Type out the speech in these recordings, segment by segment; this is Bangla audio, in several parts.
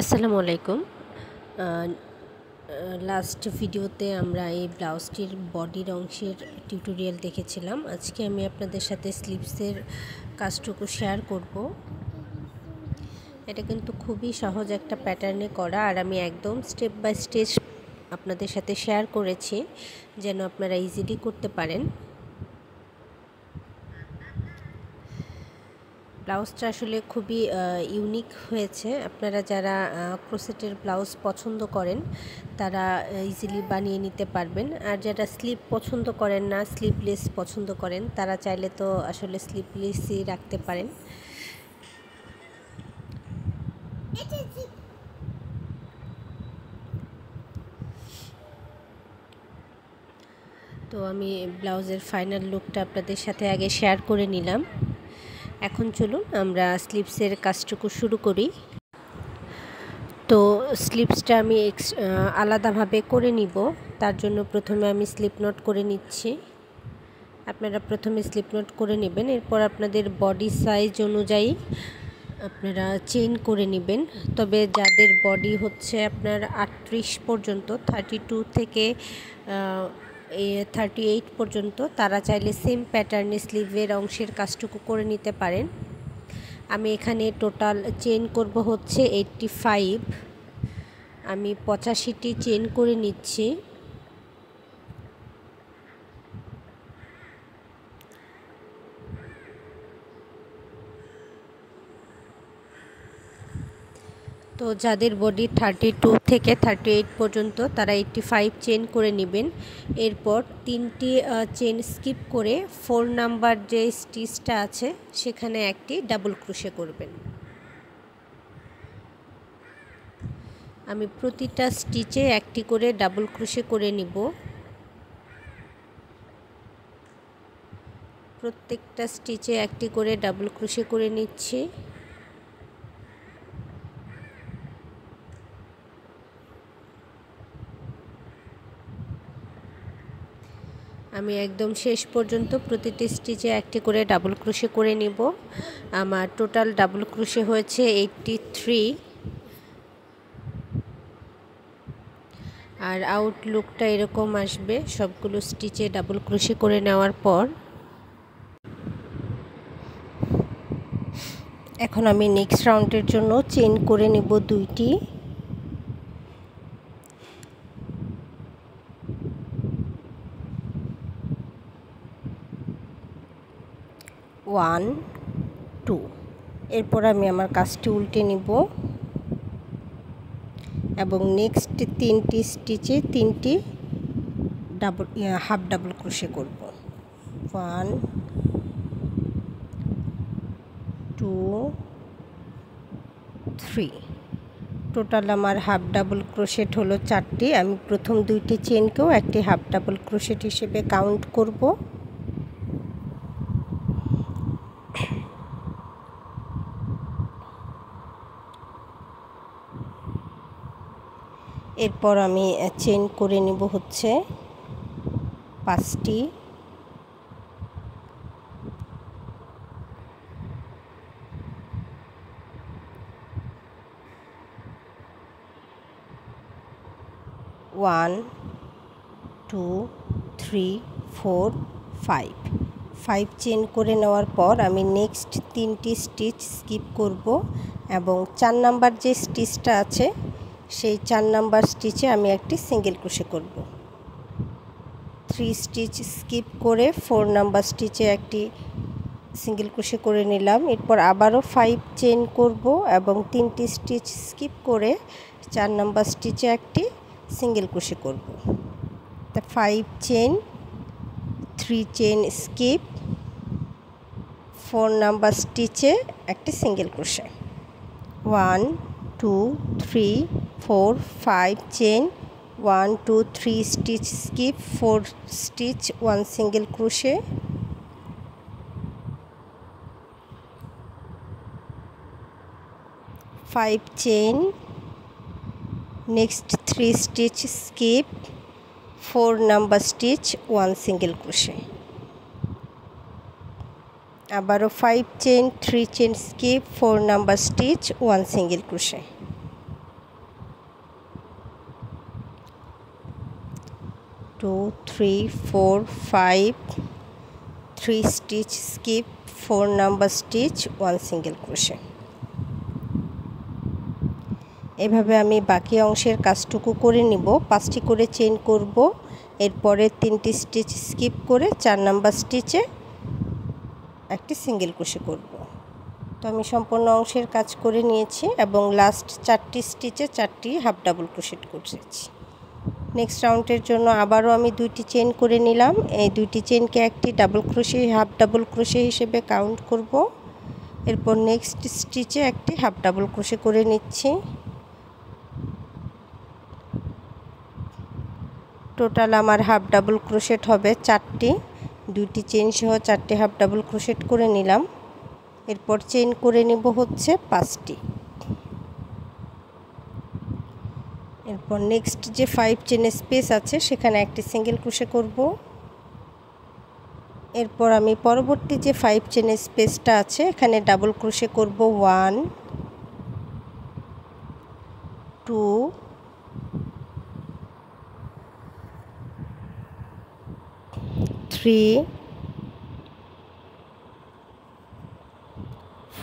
আসসালামু আলাইকুম। লাস্ট ভিডিওতে আমরা এই ব্লাউজটির বডির অংশের টিউটোরিয়াল দেখেছিলাম। আজকে আমি আপনাদের সাথে স্লিভসের কাজটুকু শেয়ার করব। এটা কিন্তু খুবই সহজ একটা প্যাটার্নে করা, আর আমি একদম স্টেপ বাই স্টেপ আপনাদের সাথে শেয়ার করেছি যেন আপনারা ইজিলি করতে পারেন। ব্লাউজটা আসলে খুবই ইউনিক হয়েছে। আপনারা যারা ক্রোশেটের ব্লাউজ পছন্দ করেন তারা ইজিলি বানিয়ে নিতে পারবেন, আর যারা স্লিপ পছন্দ করেন না, স্লিভলেস পছন্দ করেন, তারা চাইলে তো আসলে স্লিভলেসই রাখতে পারেন। তো আমি ব্লাউজের ফাইনাল লুকটা আপনাদের সাথে আগে শেয়ার করে নিলাম। এখন চলুন আমরা স্লিভসের কাজটুকু শুরু করি। তো স্লিভসটা আমি আলাদাভাবে করে নিব। তার জন্য প্রথমে আমি স্লিপ নট করে নিচ্ছি। আপনারা প্রথমে স্লিপ নট করে নেবেন, এরপর আপনাদের বডি সাইজ অনুযায়ী আপনারা চেইন করে নেবেন। তবে যাদের বডি হচ্ছে আপনার 38 পর্যন্ত, 32 থেকে 38 পর্যন্ত, তারা চাইলে সেম প্যাটার্নে স্লিভের অংশের কাজটুকু করে নিতে পারেন। আমি এখানে টোটাল চেইন করব হচ্ছে 85। আমি 85টি চেইন করে নিচ্ছি। তো যাদের বডি 32 থেকে 38 পর্যন্ত তারা 85 চেইন করে নেবেন। এরপর 3টি চেইন স্কিপ করে 4 নাম্বার যে স্টিচটা আছে সেখানে একটি ডাবল ক্রোশে করবেন। আমি প্রতিটা স্টিচে একটি করে ডাবল ক্রোশে করে নিব। প্রত্যেকটা স্টিচে একটি করে ডাবল ক্রোশে করে নিচ্ছি। আমি একদম শেষ পর্যন্ত প্রতিটি স্টিচে একটি করে ডাবল ক্রোশে করে নিব। আমার টোটাল ডাবল ক্রোশে হয়েছে 83। আর আউটলুকটা এরকম আসবে সবগুলো স্টিচে ডাবল ক্রোশে করে নেওয়ার পর। এখন আমি নেক্সট রাউন্ডের জন্য চেইন করে নেব 2টি। ওয়ান, 2। এরপর আমি আমার কাজটি উল্টে নিব এবং নেক্সট 3টি স্টিচে 3টি হাফ ডাবল ক্রোশে করব। 1, 2, 3। টোটাল আমার হাফ ডাবল ক্রোশেট হলো 4টি। আমি প্রথম 2টি চেইনকেও একটি হাফ ডাবল ক্রোশেট হিসেবে কাউন্ট করব। এরপর আমি চেইন করে নিব হচ্ছে 5টি। ওয়ান, 2, 3, 4, 5 চেইন করে নেওয়ার পর আমি নেক্সট 3টি স্টিচ স্কিপ করব এবং 4 নাম্বার যে স্টিচটা আছে সেই 4 নাম্বার স্টিচে আমি একটি সিঙ্গেল ক্রোশে করব। 3 স্টিচ স্কিপ করে 4 নাম্বার স্টিচে একটি সিঙ্গেল ক্রোশে করে নিলাম। এরপর আবারও 5 চেইন করব এবং 3টি স্টিচ স্কিপ করে 4 নাম্বার স্টিচে একটি সিঙ্গেল ক্রোশে করব। তা 5 চেইন, 3 চেইন স্কিপ, 4 নাম্বার স্টিচে একটি single crochet. 1, 2, 3, 4, 5 chain, 1, 2, 3 stitch skip, 4 stitch, 1 single crochet. 5 chain, next 3 stitch skip, 4 number stitch, 1 single crochet. আবারও 5 chain, 3 chain skip, 4 number stitch, 1 single crochet. 2 3 4 5 3 stitch skip 4 number stitch 1 single crochet. এভাবে আমি বাকি অংশের কাজটুকু করে নিব। 5টি করে চেইন করব, এরপরে 3টি স্টিচ স্কিপ করে 4 নাম্বার স্টিচে একটি সিঙ্গেল ক্রোশে করব। তো আমি সম্পূর্ণ অংশের কাজ করে নিয়েছি এবং লাস্ট 4টি স্টিচে 4টি হাফ ডাবল ক্রোশেট করেছি। নেক্সট রাউন্ডের জন্য আবারও আমি 2টি চেইন করে নিলাম। এই 2টি চেইনকে একটি double crochet half double crochet হিসেবে কাউন্ট করব। এরপর নেক্সট স্টিচে একটি হাফ ডাবল ক্রোশে করে নিচ্ছি। টোটাল আমার হাফ ডাবল ক্রোশেট হবে 4টি। 2টি চেইন সহ 4টি হাফ ডাবল ক্রোশেট করে নিলাম। এরপর চেইন করে নেব হচ্ছে 5টি। এরপর নেক্সট যে 5 চেইন স্পেস আছে সেখানে একটি সিঙ্গেল ক্রোশে করব। এরপর আমি পরবর্তী যে 5 চেইন স্পেসটা আছে এখানে ডাবল ক্রোশে করব 1 2 3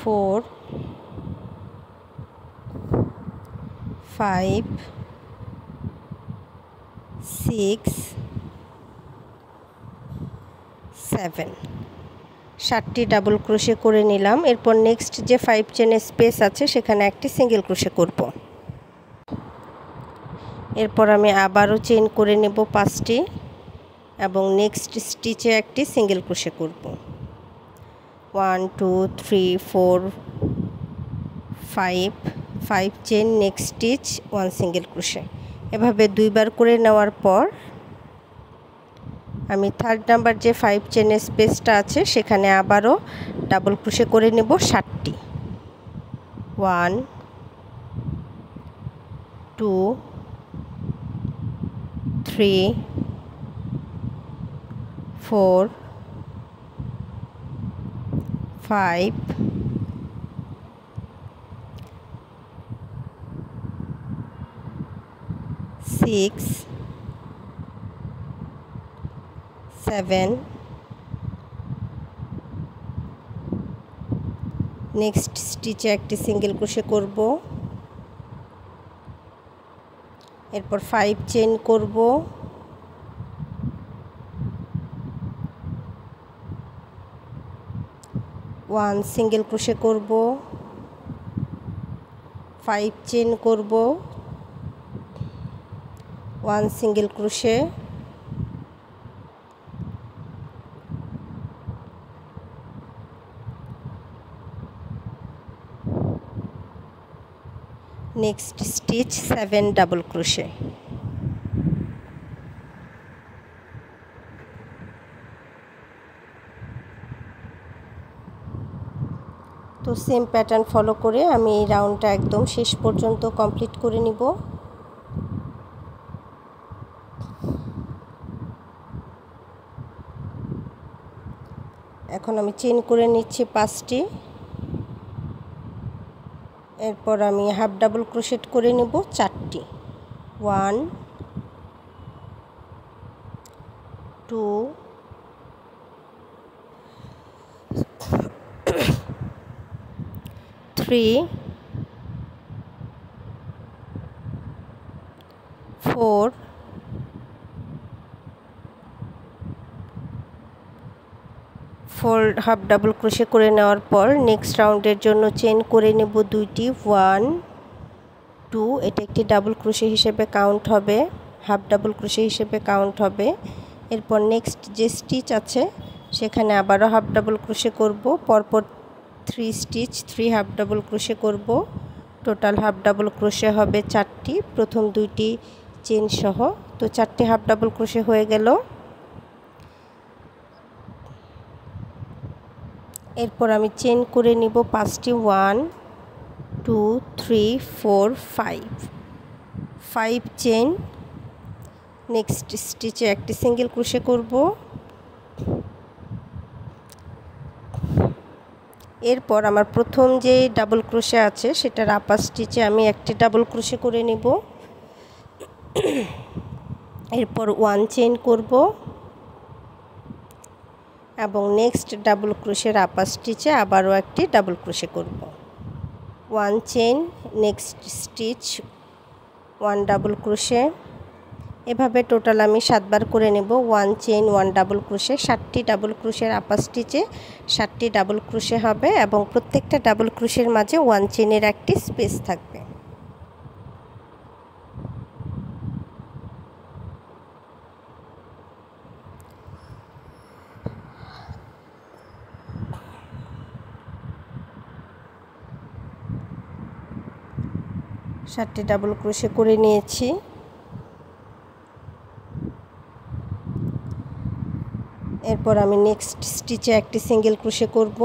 4 5 6 7 7টি ডাবল ক্রোশে করে নিলাম। এরপর নেক্সট যে 5 চেইন স্পেস আছে সেখানে একটি সিঙ্গেল ক্রোশে করব। এরপর আমি আবারও চেইন করে নেব 5টি এবং নেক্সট স্টিচে একটি সিঙ্গেল ক্রোশে করব। 1 2 3 4 5 chain next stitch 1 single crochet. এভাবে 2বার করে নেওয়ার পর আমি 3rd নাম্বার যে 5 চেইন স্পেসটা আছে সেখানে আবারও ডাবল ক্রোশে করে নেব 7টি। 1 2 3 4 5 6 7 নেক্সট স্টিচে একটি সিঙ্গেল ক্রোশে করব। এরপর 5 চেইন করব। 1 সিঙ্গেল ক্রোশে করব। 5 চেইন করব। 1 single crochet. Next stitch 7 double crochet. তো সেম প্যাটার্ন ফলো করে আমি এই রাউন্ডটা একদম শেষ পর্যন্ত কমপ্লিট করে নিব। এখন আমি চেইন করে নিচ্ছি 5টি। এরপর আমি হাফ ডাবল ক্রোশেট করে নেব 4টি। 1 2 3 4 হাফ ডাবল ক্রোশে করে নেওয়ার পর নেক্সট রাউন্ডের জন্য চেইন করে নেব 2টি। 1 2 এটা একটি ডাবল ক্রোশে হিসেবে কাউন্ট হবে, হাফ ডাবল ক্রোশে হিসেবে কাউন্ট হবে। এরপর নেক্সট যে স্টিচ আছে সেখানে আবারও হাফ ডাবল ক্রোশে করব। পরপর 3 স্টিচ 3 হাফ ডাবল ক্রোশে করব। টোটাল হাফ ডাবল ক্রোশে হবে 4টি, প্রথম 2টি চেইন সহ। তো 4টি হাফ ডাবল ক্রোশে হয়ে গেল। এরপর আমি চেইন করে নিব 5টি। 1 2 3 4 5 চেইন। নেক্সট স্টিচে একটি সিঙ্গেল ক্রোশে করব। এরপর আমার প্রথম যে ডাবল ক্রোশে আছে সেটার আপার স্টিচে আমি একটি ডাবল ক্রোশে করে নেব। এরপর 1 চেইন করব এবং নেক্সট ডাবল ক্রোশের আপার স্টিচে আবারও একটি ডাবল ক্রোশে করব। 1 chain, next stitch 1 double crochet, এভাবে টোটাল আমি 7 বার করে নেব। 1 চেইন 1 ডাবল ক্রোশে, 7টি ডাবল ক্রোশের আপার স্টিচে 7টি ডাবল ক্রোশে হবে এবং প্রত্যেকটা ডাবল ক্রোশের মাঝে 1 চেইনের একটি স্পেস থাকবে। সাতটি ডাবল ক্রোশে করে নিয়েছি। এরপর আমি নেক্সট স্টিচে একটি সিঙ্গেল ক্রোশে করব।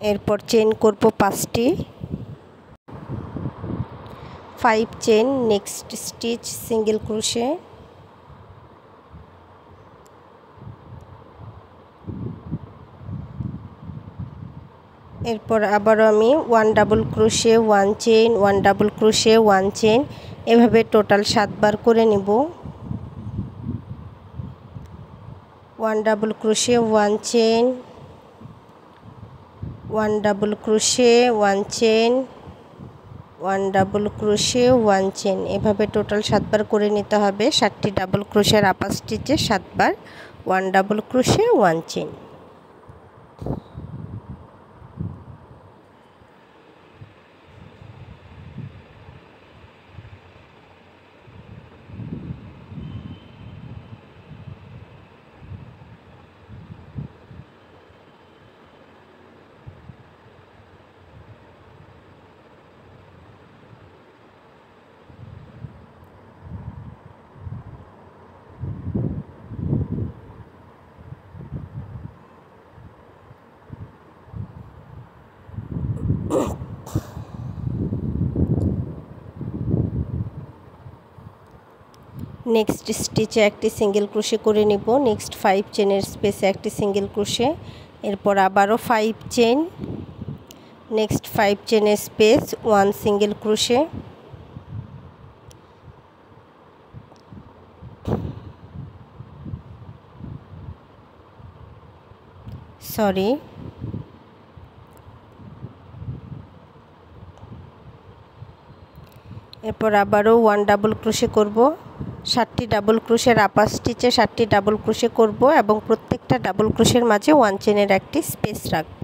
এরপর চেইন করব 5টি, 5 chain, next stitch single crochet, এরপর আবারও আমি 1 double crochet, 1 chain, 1 double crochet, 1 chain, এভাবে টোটাল 7 বার করে নিব। 1 double crochet, 1 chain, 1 double crochet, 1 chain, 1 double crochet, 1 chain, এভাবে টোটাল 7 বার করে নিতে হবে। 7টি ডাবল ক্রোশের আপার স্টিচে 7 বার 1 ডাবল ক্রোশে, 1 চেইন। নেক্সট স্টিচে একটি সিঙ্গেল ক্রোশে করে নিব। নেক্সট 5 চেনের স্পেসে একটি সিঙ্গেল ক্রোশে, এরপর আবারও 5 চেন, নেক্সট 5 চেনের স্পেস 1 সিঙ্গেল ক্রোশে, এরপর আবারও 1 ডাবল ক্রোশে করব। 7টি ডাবল ক্রোশের আপার স্টিচে 7টি ডাবল ক্রোশে করব এবং প্রত্যেকটা ডাবল ক্রোশের মাঝে 1 চেনের একটি স্পেস রাখব।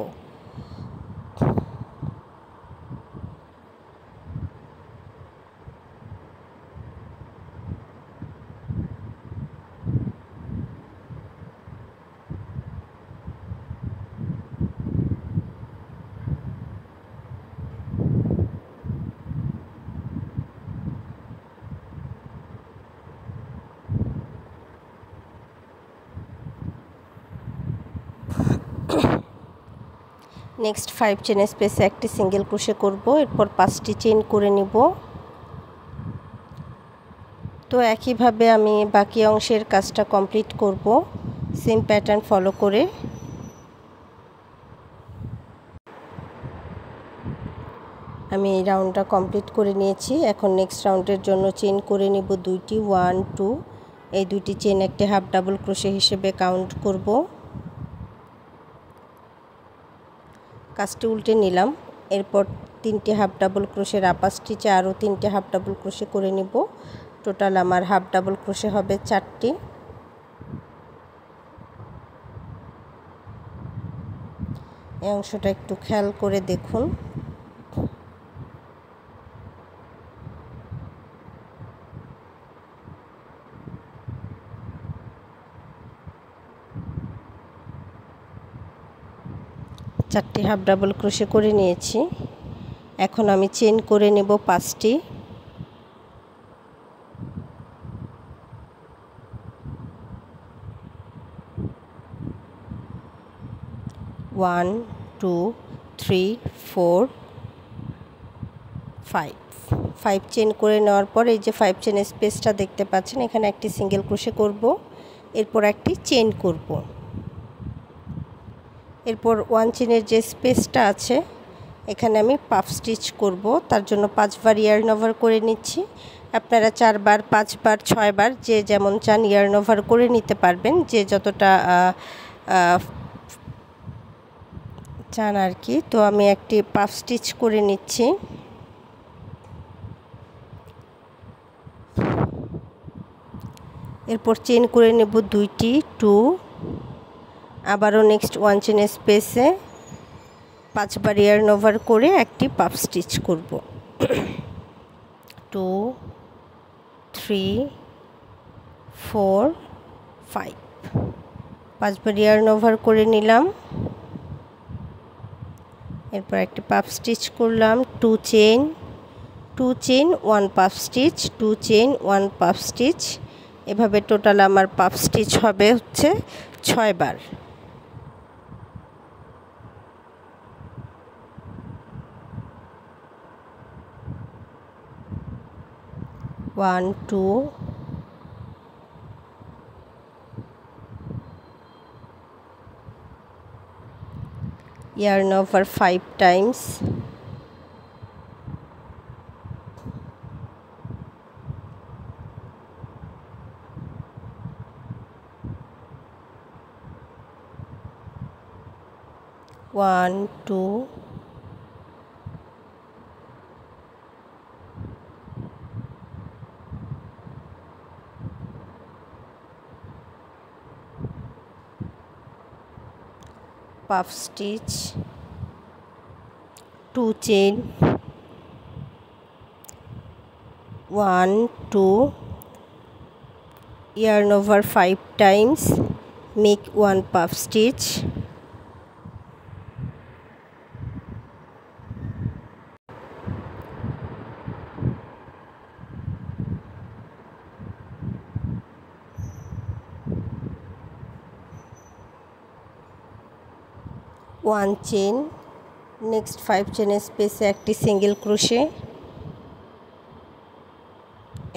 নেক্সট 5 চেনের স্পেসে একটি সিঙ্গেল ক্রোশে করব, এরপর 5টি চেইন করে নিব। তো একইভাবে আমি বাকি অংশের কাজটা কমপ্লিট করব সেম প্যাটার্ন ফলো করে। আমি এই রাউন্ডটা কমপ্লিট করে নিয়েছি। এখন নেক্সট রাউন্ডের জন্য চেইন করে নিব 2টি, 1 2, এই 2টি চেইন একটি হাফ ডাবল ক্রোশে হিসেবে কাউন্ট করব। কাজটি উল্টে নিলাম। এরপর 3টি হাফ ডাবল ক্রোশের আপার স্টিচে আরও 3টি হাফ ডাবল ক্রোশে করে নিব। টোটাল আমার হাফ ডাবল ক্রোশে হবে 4টি। এই অংশটা একটু খেয়াল করে দেখুন। চারটি হাফ ডাবল ক্রোশে করে নিয়েছি। এখন আমি চেইন করে নেব 5টি। 1 2 3 4 5 চেইন করে নেওয়ার পর এই যে 5 চেনের স্পেসটা দেখতে পাচ্ছেন, এখানে একটি সিঙ্গেল ক্রোশে করব, এরপর একটি চেইন করব। এরপর 1 চেনের যে স্পেসটা আছে এখানে আমি পাফ স্টিচ করব, তার জন্য 5 বার ইয়ার্ন ওভার করে নিচ্ছি আপনারা 4 বার 5 বার 6 বার যে যেমন চান ইয়ার্ন ওভার করে নিতে পারবেন, যে যতটা চান আর কি। তো আমি একটি পাফ স্টিচ করে নিচ্ছি। এরপর চেন করে নেব 2টি 2, আবারও নেক্সট 1 চেন স্পেসে 5 বার ইয়ার্ন ওভার করে একটি পাফ স্টিচ করব। 2 3 4 5, 5 বার ইয়ার্ন ওভার করে নিলাম। এরপর একটি পাফ স্টিচ করলাম, 2 chain 1 puff stitch, 2 chain 1 puff stitch. এভাবে টোটাল আমার পাফ স্টিচ হবে হচ্ছে 6 বার। 1 2 yarn over 5 times, 1 2 puff stitch, 2 chain, 1 2 yarn over 5 times, make 1 puff stitch, 1 chain, next 5 chain স্পেসে একটি সিঙ্গেল ক্রোশে।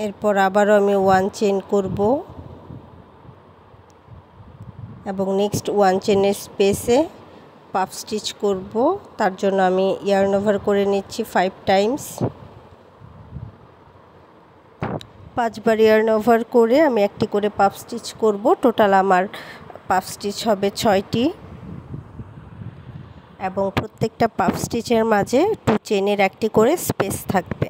এরপর আবারও আমি 1 চেন করব এবং নেক্সট 1 চেনের স্পেসে পাফ স্টিচ করব। তার জন্য আমি ইয়ার্ন ওভার করে নিচ্ছি 5 টাইমস। 5 বার ইয়ার্ন ওভার করে আমি একটি করে পাফ স্টিচ করব। টোটাল আমার পাফ স্টিচ হবে 6টি এবং প্রত্যেকটা পাফ স্টিচের মাঝে 2 চেনের একটি করে স্পেস থাকবে।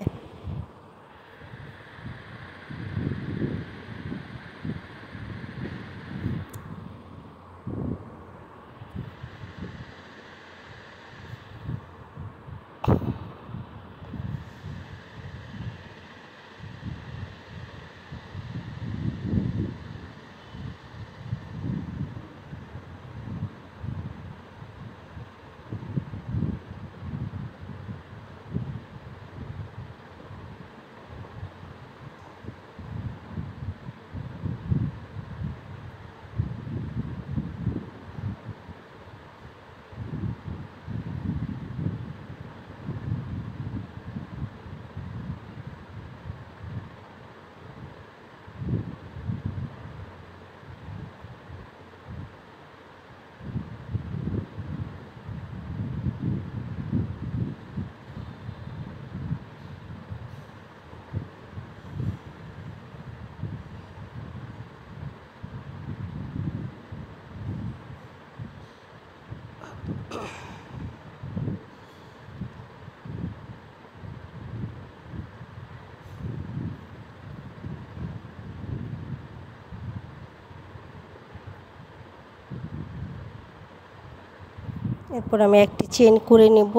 এরপর আমি একটি চেন করে নেব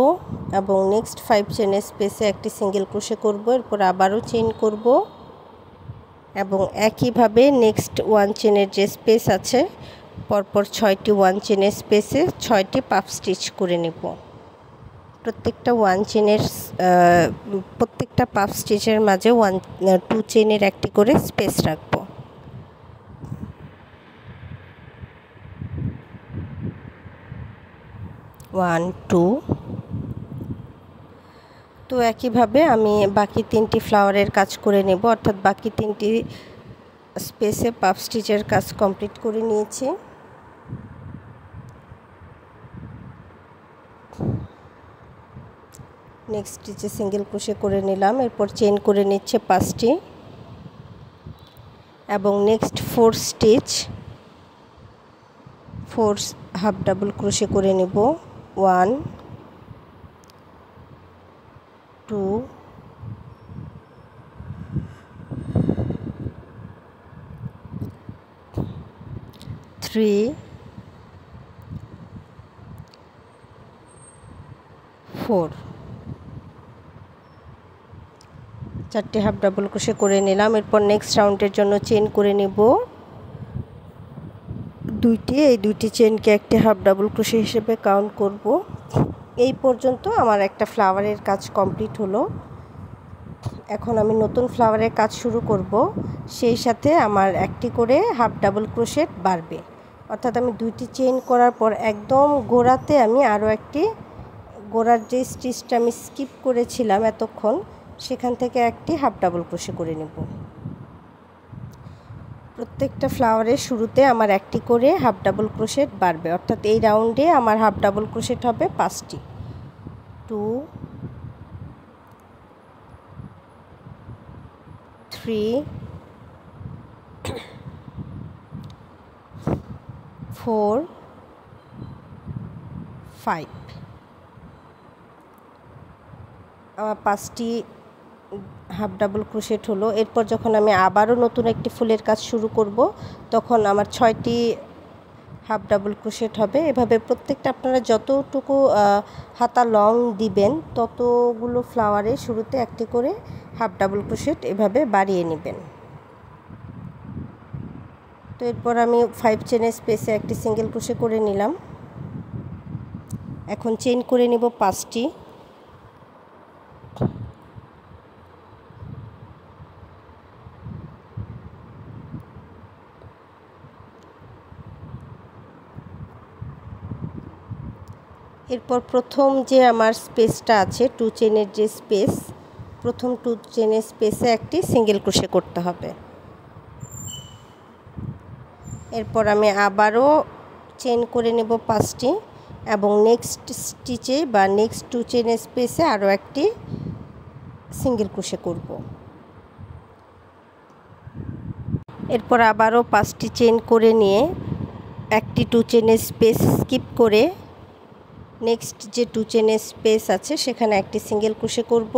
এবং নেক্সট 5 চেনের স্পেসে একটি সিঙ্গেল ক্রোশে করব। এরপর আবারও চেন করব এবং একইভাবে নেক্সট 1 চেনের যে স্পেস আছে পরপর 6টি 1 চেনের স্পেসে 6টি পাফ স্টিচ করে নেব। প্রত্যেকটা 1 চেনের প্রত্যেকটা পাফ স্টিচের মাঝে 2 চেনের একটি করে স্পেস রাখব। One two. তো একইভাবে আমি বাকি 3টি ফ্লাওয়ারের কাজ করে নেব, অর্থাৎ বাকি 3টি স্পেসে পাফ স্টিচের কাজ কমপ্লিট করে নিয়েছি। নেক্সট স্টিচে সিঙ্গেল ক্রোশে করে নিলাম। এরপর চেন করে নিচ্ছে 5টি। এবং next 4 stitch 4 half double crochet করে নেব 1 2 3 4 4টে হাফ ডাবল ক্রোশে করে নিলাম। এরপর নেক্সট রাউন্ডের জন্য চেইন করে নেব 2টি। এই 2টি চেইনকে একটি হাফ ডাবল ক্রোশে হিসেবে কাউন্ট করব। এই পর্যন্ত আমার একটা ফ্লাওয়ারের কাজ কমপ্লিট হলো। এখন আমি নতুন ফ্লাওয়ারের কাজ শুরু করব। সেই সাথে আমার একটি করে হাফ ডাবল ক্রোশেট বাড়বে, অর্থাৎ আমি 2টি চেইন করার পর একদম গোড়াতে আমি আরও একটি গোড়ার যে স্টিচটা আমি স্কিপ করেছিলাম এতক্ষণ, সেখান থেকে একটি হাফ ডাবল ক্রোশে করে নেব। প্রত্যেকটা ফ্লাওয়ারের শুরুতে আমার একটি করে হাফ ডাবল ক্রোশেট বাড়বে, অর্থাৎ এই রাউন্ডে আমার হাফ ডাবল ক্রোশেট হবে 5টি। 2 3 4 5 আমার 5টি হাফ ডাবল ক্রোশেট হলো। এরপর যখন আমি আবারও নতুন একটি ফুলের কাজ শুরু করব, তখন আমার 6টি হাফ ডাবল ক্রোশেট হবে। এভাবে প্রত্যেকটা আপনারা যতটুকু হাতা লং দিবেন ততগুলো ফ্লাওয়ারে শুরুতে একটি করে হাফ ডাবল ক্রোশেট এভাবে বাড়িয়ে নেবেন। তো এরপর আমি 5 চেনের স্পেসে একটি সিঙ্গেল ক্রোশে করে নিলাম। এখন চেইন করে নেব 5টি। এরপর প্রথম যে আমার স্পেসটা আছে 2 চেনের যে স্পেস, প্রথম 2 চেনের স্পেসে একটি সিঙ্গেল ক্রোশে করতে হবে। এরপর আমি আবারও চেইন করে নেব 5টি এবং নেক্সট স্টিচে বা নেক্সট 2 চেনের স্পেসে আরও একটি সিঙ্গেল ক্রোশে করব। এরপর আবারও 5টি চেইন করে নিয়ে একটি 2 চেনের স্পেস স্কিপ করে নেক্সট যে 2 চেনের স্পেস আছে সেখানে একটি সিঙ্গেল ক্রোশে করব।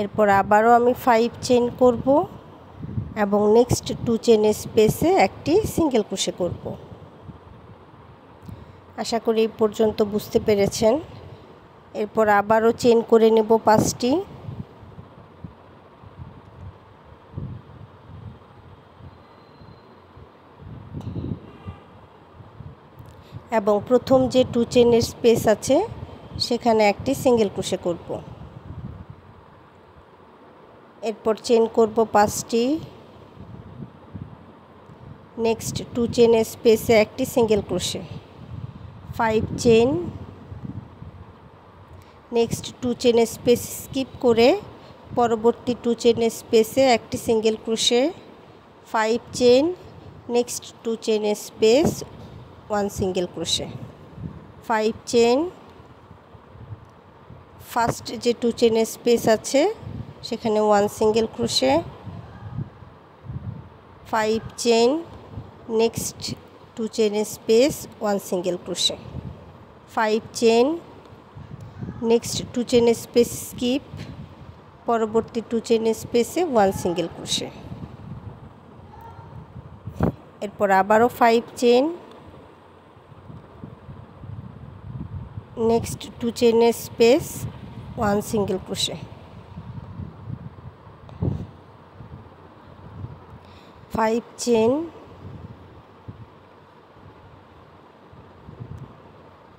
এরপর আবারও আমি 5 চেইন করব এবং নেক্সট 2 চেনের স্পেসে একটি সিঙ্গেল ক্রোশে করব। আশা করি এই পর্যন্ত বুঝতে পেরেছেন। এরপর আবারও চেইন করে নেব 5টি এবং প্রথম যে 2 চেনের স্পেস আছে সেখানে একটি সিঙ্গেল ক্রোশে করব। এরপর চেইন করব 5টি, নেক্সট 2 চেনের স্পেসে একটি সিঙ্গেল ক্রোশে, 5 চেইন, নেক্সট 2 চেনের স্পেস স্কিপ করে পরবর্তী 2 চেনের স্পেসে একটি সিঙ্গেল ক্রোশে, 5 চেইন, নেক্সট 2 চেনের space 1 single crochet, 5 chain, first যে 2 চেনের স্পেস আছে সেখানে 1 সিঙ্গেল ক্রোশে, 5 চেইন, নেক্সট 2 চেনের space 1 single crochet, 5 chain, next 2 চেনের স্পেস স্কিপ পরবর্তী 2 চেনের স্পেসে 1 সিঙ্গেল ক্রোশে। এরপর আবারও 5 চেইন, নেক্সট 2 চেনের স্পেস 1 সিঙ্গেল ক্রোশে, 5 চেইন,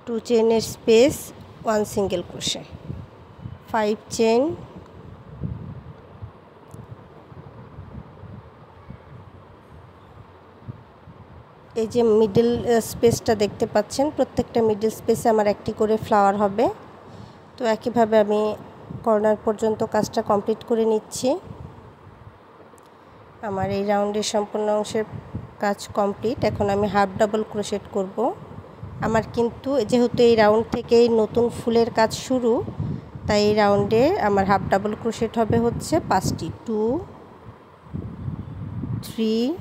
2 চেনের স্পেস 1 সিঙ্গেল ক্রোশে, 5 চেইন, এই যে মিডল স্পেসটা দেখতে পাচ্ছেন, প্রত্যেকটা মিডল স্পেসে আমার একটি করে ফ্লাওয়ার হবে। তো একইভাবে আমি কর্নার পর্যন্ত কাজটা কমপ্লিট করে নিচ্ছি। আমার এই রাউন্ডের সম্পূর্ণ অংশের কাজ কমপ্লিট। এখন আমি হাফ ডাবল ক্রোশেট করব। আমার কিন্তু যেহেতু এই রাউন্ড থেকেই নতুন ফুলের কাজ শুরু, তাই এই রাউন্ডে আমার হাফ ডাবল ক্রোশেট হবে হচ্ছে 5টি, 2 3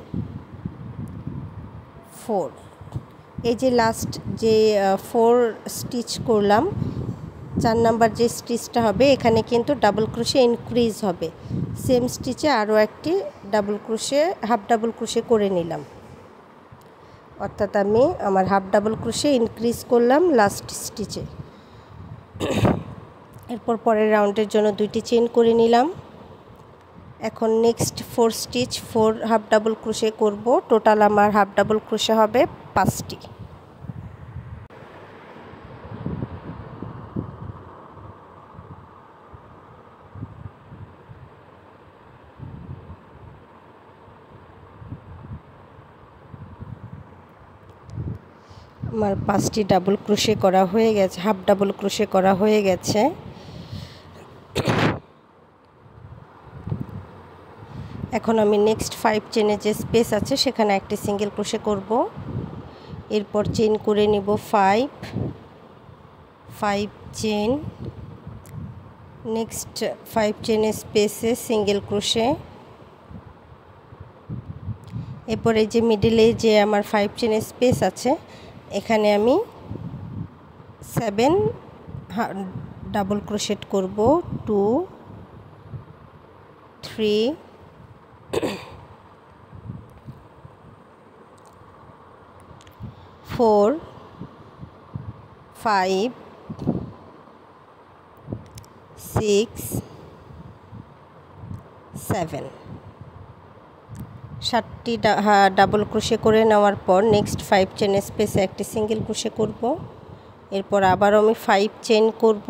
4। এই যে লাস্ট যে 4 স্টিচ করলাম, 4 নাম্বার যে স্টিচটা হবে এখানে কিন্তু ডাবল ক্রোশে ইনক্রিজ হবে। সেম স্টিচে আরও একটি double crochet, half double crochet করে নিলাম, অর্থাৎ আমি আমার হাফ ডাবল ক্রোশে ইনক্রিজ করলাম লাস্ট স্টিচে। এরপর পরের রাউন্ডের জন্য 2টি চেইন করে নিলাম। এখন next 4 stitch 4 half double crochet করব। টোটাল আমার হাফ ডাবল ক্রোশে হবে 5টি। আমার 5টি ডাবল ক্রোশে করা হয়ে গেছে, হাফ ডাবল ক্রোশে করা হয়ে গেছে। এখন আমি নেক্সট 5 চেনে যে স্পেস আছে সেখানে একটি সিঙ্গেল ক্রোশে করব। এরপর চেইন করে নিব 5 চেন, নেক্সট 5 চেনের স্পেসে সিঙ্গেল ক্রোশে। এরপর এই যে মিডলে যে আমার 5 চেনের স্পেস আছে এখানে আমি 7 ডাবল ক্রোশেট করব। 2 3 4 5 6 7। 7টি ডাবল ক্রোশে করে নেওয়ার পর নেক্সট 5 চেনের স্পেসে একটি সিঙ্গেল ক্রোশে করব। এরপর আবারও আমি 5 চেন করব।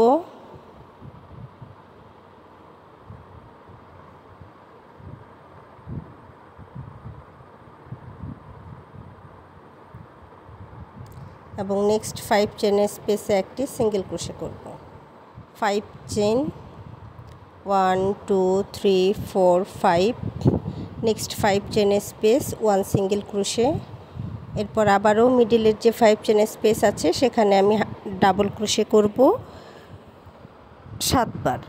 এবং নেক্সট 5 চেনের স্পেসে একটি সিঙ্গেল ক্রোশে করব। 5 চেন 1 2 3 4 5। নেক্সট 5 চেনের স্পেস 1 সিঙ্গেল ক্রোশে। এরপর আবারও মিডলের যে 5 চেনের স্পেস আছে সেখানে আমি ডাবল ক্রোশে করব 7 বার।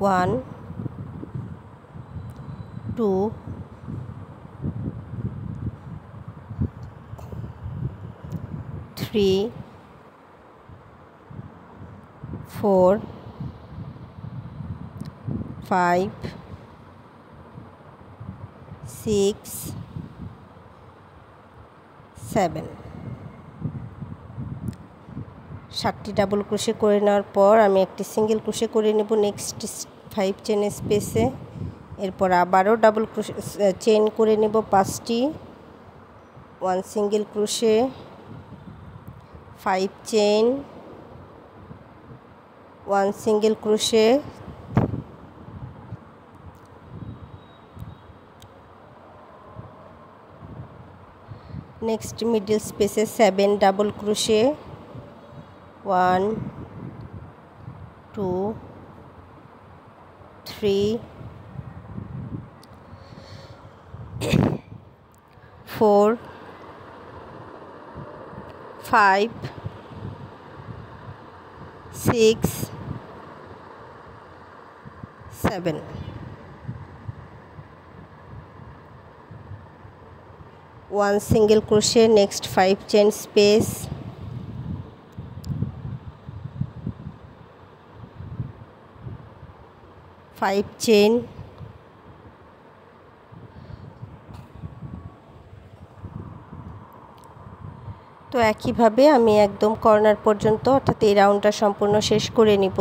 ওয়ান 2 3 4 5 6 7। 7টি ডাবল ক্রোশে করে নেওয়ার পর আমি একটি সিঙ্গেল ক্রোশে করে নেব নেক্সট 5 চেনের স্পেসে। এরপর আবারও ডাবল ক্রোশে চেন করে নেব 5টি, 1 single crochet, 5 chain, 1 single crochet, next middle স্পেসে 7 double crochet, 1 2 3 4 5 6 7। 1 single crochet, next 5 chain space, 5 chain, তো একইভাবে আমি একদম কর্নার পর্যন্ত অর্থাৎ এই রাউন্ডটা সম্পূর্ণ শেষ করে নিব।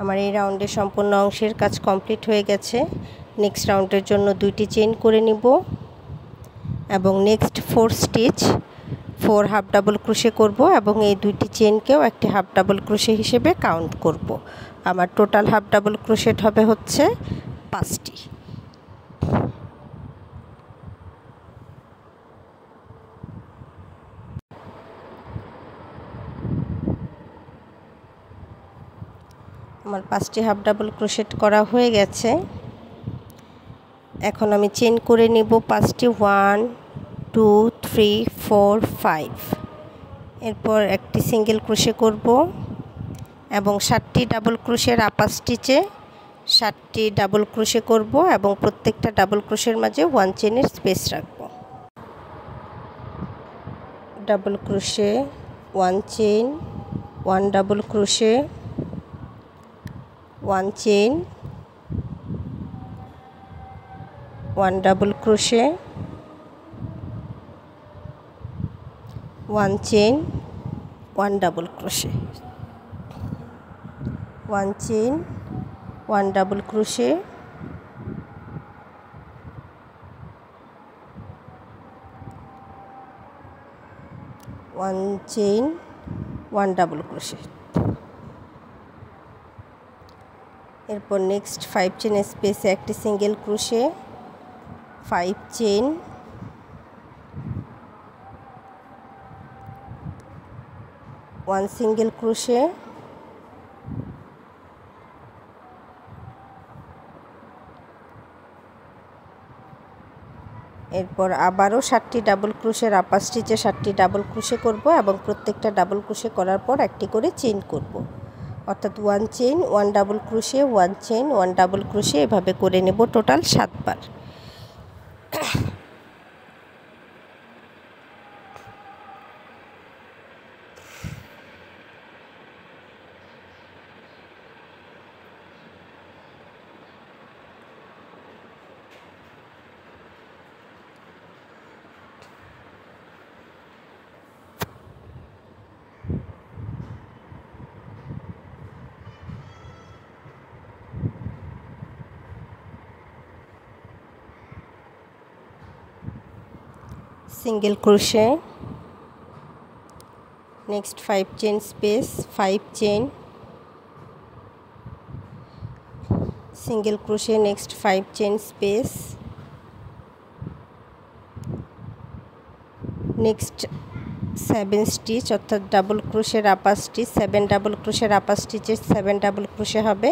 আমার এই রাউন্ডের সম্পূর্ণ অংশের কাজ কমপ্লিট হয়ে গেছে। নেক্সট রাউন্ডের জন্য 2টি চেইন করে নিব এবং next 4 stitch 4 half double crochet করব এবং এই 2টি চেইনকেও একটি হাফ ডাবল ক্রোশে হিসেবে কাউন্ট করব। আমার টোটাল হাফ ডাবল ক্রোশেট হবে হচ্ছে 5টি। আমার 5টি হাফ ডাবল ক্রোশেট করা হয়ে গেছে। এখন আমি চেইন করে নিব 5টি 1 2 3 4 5। এরপর একটি সিঙ্গেল ক্রোশে করব এবং 7টি ডাবল ক্রোশের আপার স্টিচে 7টি ডাবল ক্রোশে করব এবং প্রত্যেকটা ডাবল ক্রোশের মাঝে 1 চেইনের স্পেস রাখব। Double crochet 1 chain 1 double crochet 1 chain 1 double crochet 1 chain 1 double crochet 1 chain 1 double crochet 1 chain 1 double crochet. এরপর নেক্সট 5 চেইন স্পেসে একটি single crochet 5 chain 1 single crochet এরপর আবারও 7টি ডাবল ক্রোশের আপার স্টিচে 7টি ডাবল ক্রোশে করব এবং প্রত্যেকটা ডাবল ক্রোশে করার পর একটি করে চেইন করব, অর্থাৎ 1 chain 1 double crochet 1 chain 1 double crochet এভাবে করে নেব টোটাল 7 বার। Single crochet next 5 chain space 5 chain single crochet next 5 chain space next 7 stitch অর্থাৎ ডাবল ক্রোশের আপার স্টিচ 7 ডাবল ক্রোশের আপার স্টিচে 7 ডাবল ক্রোশে হবে।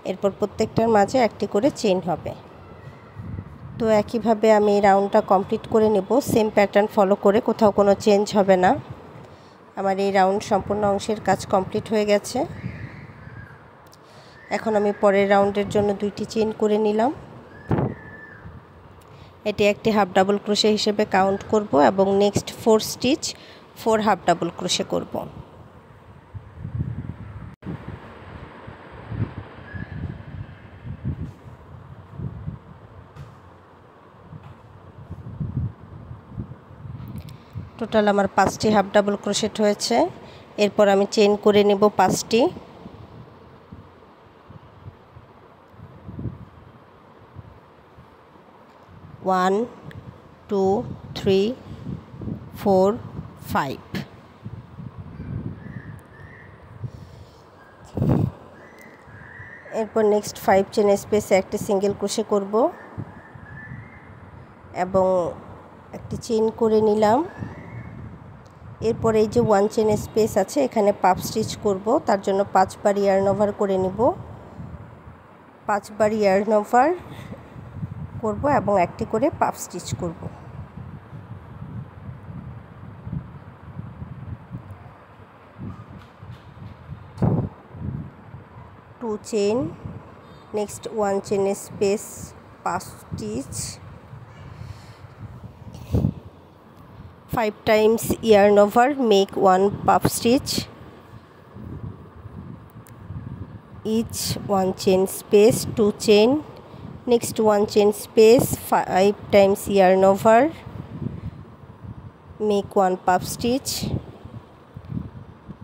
এরপর প্রত্যেকটার মাঝে একটি করে চেইন হবে। তো একইভাবে আমি এই রাউন্ডটা কমপ্লিট করে নেব সেম প্যাটার্ন ফলো করে, কোথাও কোনো চেঞ্জ হবে না। আমার এই রাউন্ড সম্পূর্ণ অংশের কাজ কমপ্লিট হয়ে গেছে। এখন আমি পরের রাউন্ডের জন্য 2টি চেইন করে নিলাম। এটি একটি হাফ ডাবল ক্রোশে হিসেবে কাউন্ট করব এবং next 4 stitch 4 half double crochet করব। টোটাল আমার 5টি হাফ ডাবল ক্রোশেট হয়েছে। এরপর আমি চেইন করে নেব 5টি। ওয়ান 2 3 4 5। এরপর নেক্সট 5 চেইন স্পেসে একটি সিঙ্গেল ক্রোশে করব এবং একটি চেইন করে নিলাম। এরপর এই যে 1 চেইন স্পেস আছে এখানে পাফ স্টিচ করব, তার জন্য 5 বার ইয়ার্ন ওভার করে নিব। 5 বার ইয়ার্ন ওভার করব এবং একটি করে পাফ স্টিচ করব। Two chain next 1 chain space puff stitch 5 times yarn over, make 1 puff stitch, each 1 chain space 2 chain, next 1 chain space 5 times yarn over, make 1 puff stitch,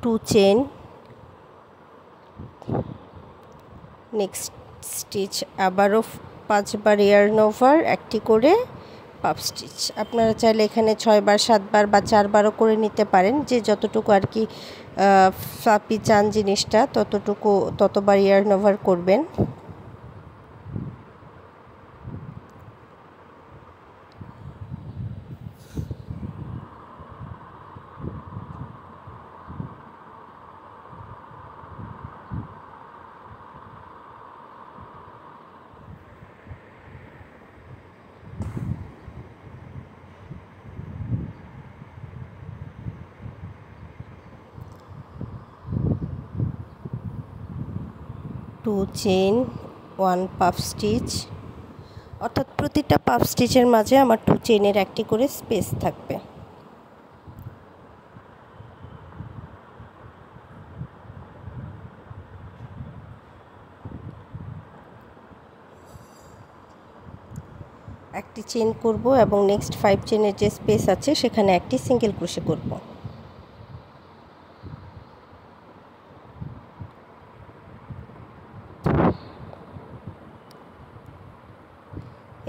2 chain, next stitch আবারও 5 বার yarn over একটি করে পাফ স্টিচ। আপনারা চাইলে এখানে 6 বার 7 বার বা 4 বারও করে নিতে পারেন, যে যতটুকু আর কি ফ্লাপি চান জিনিসটা ততবার ইয়ার্ন ওভার করবেন। 2 চেন 1 পাফ স্টিচ, অর্থাৎ প্রতিটা পাফ স্টিচের মাঝে আমার 2 চেনের একটি করে স্পেস থাকবে। একটি চেন করব এবং নেক্সট 5 চেনের যে স্পেস আছে সেখানে একটি সিঙ্গেল ক্রোশে করব।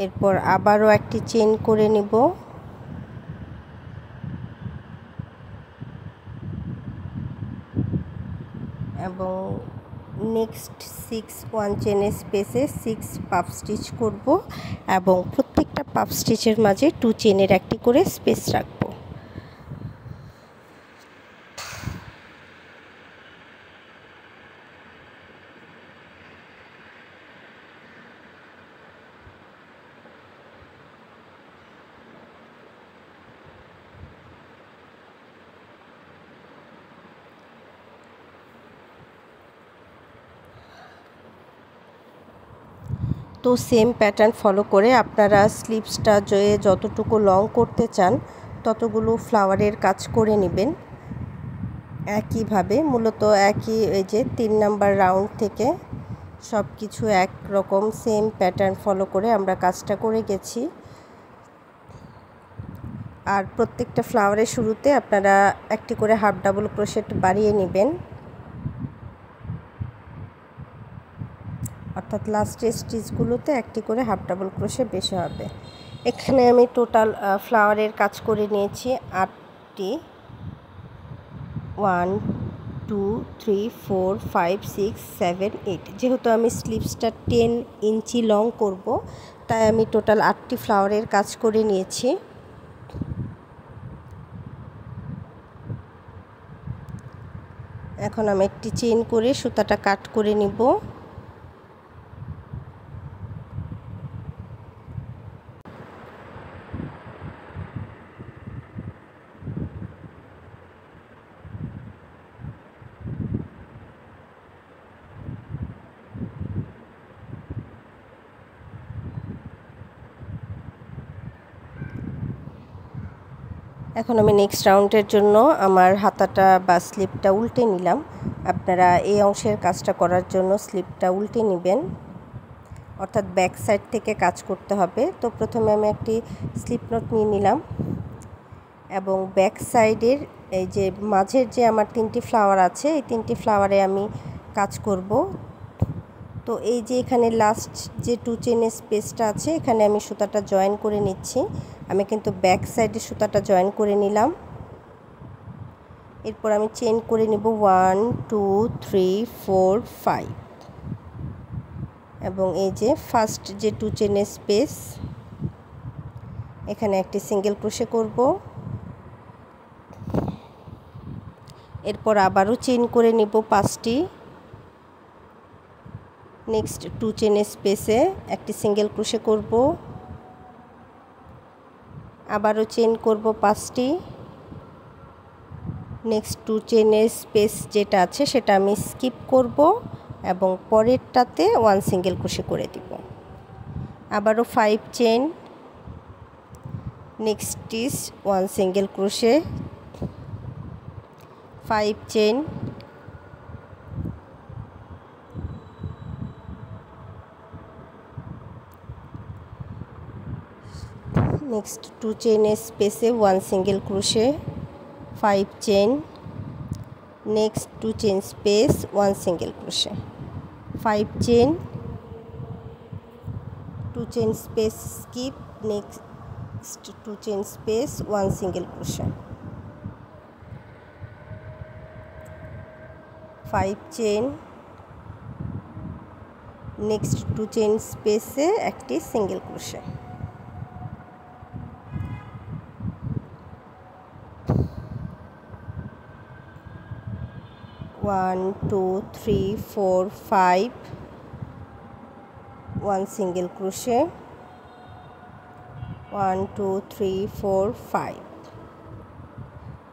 এরপর আবারও একটি চেন করে নিব এবং নেক্সট 1 চেনের স্পেসে 6 পাফ স্টিচ করব এবং প্রত্যেকটা পাফ স্টিচের মাঝে 2 চেনের একটি করে স্পেস রাখব। তো সেম প্যাটার্ন ফলো করে আপনারা স্লিভসটা যতটুকু লং করতে চান ততগুলো ফ্লাওয়ারের কাজ করে নেবেন। একইভাবে মূলত একই এই যে 3 নাম্বার রাউন্ড থেকে সব কিছু একরকম সেম প্যাটার্ন ফলো করে আমরা কাজটা করে গেছি। আর প্রত্যেকটা ফ্লাওয়ারের শুরুতে আপনারা একটি করে হাফ ডাবল ক্রোশেট বাড়িয়ে নেবেন, অর্থাৎ লাস্টের স্টিচগুলোতে একটি করে হাফ ডাবল ক্রোশে বেশি হবে। এখানে আমি টোটাল ফ্লাওয়ারের কাজ করে নিয়েছি 8টি। 1 2 3 4 5 6 7 8। যেহেতু আমি স্লিভসটা 10 ইঞ্চি লং করব তাই আমি টোটাল 8টি ফ্লাওয়ারের কাজ করে নিয়েছি। এখন আমি একটি চেইন করে সুতাটা কাট করে নিব। এখন আমি নেক্সট রাউন্ডের জন্য আমার হাতাটা বা স্লিপটা উল্টে নিলাম। আপনারা এই অংশের কাজটা করার জন্য স্লিপটা উল্টে নেবেন, অর্থাৎ ব্যাক সাইড থেকে কাজ করতে হবে। তো প্রথমে আমি একটি স্লিপ নট নিয়ে নিলাম এবং ব্যাক সাইডের এই যে মাঝের যে আমার 3টি ফ্লাওয়ার আছে এই 3টি ফ্লাওয়ারে আমি কাজ করব। তো এই যে এখানে লাস্ট যে 2 চেনের স্পেসটা আছে এখানে আমি সুতাটা জয়েন করে নিচ্ছি। আমি কিন্তু ব্যাক সাইডে সুতাটা জয়েন করে নিলাম। এরপর আমি চেইন করে নিব 1 2 3 4 5 এবং এই যে ফার্স্ট যে 2 চেনের স্পেস এখানে একটি সিঙ্গেল ক্রোশে করব। এরপর আবারও চেইন করে নিব 5টি। নেক্সট 2 চেনের স্পেসে একটি সিঙ্গেল ক্রোশে করব, আবারও চেইন করব 5টি। নেক্সট 2 চেনের স্পেস যেটা আছে সেটা আমি স্কিপ করব এবং পরেরটাতে 1 সিঙ্গেল ক্রোশে করে দিব। আবারও 5 chain, next is 1 single crochet, 5 chain, next 2 চেনের স্পেসে 1 single crochet, 5 chain, next 2 chain space 1 single crochet, 5 chain, 2 chain space skip, next 2 chain space 1 single crochet, 5 chain, next 2 chain স্পেসে একটি single crochet, 1 2 3 4 5, 1 single crochet, 1 2 3 4 5,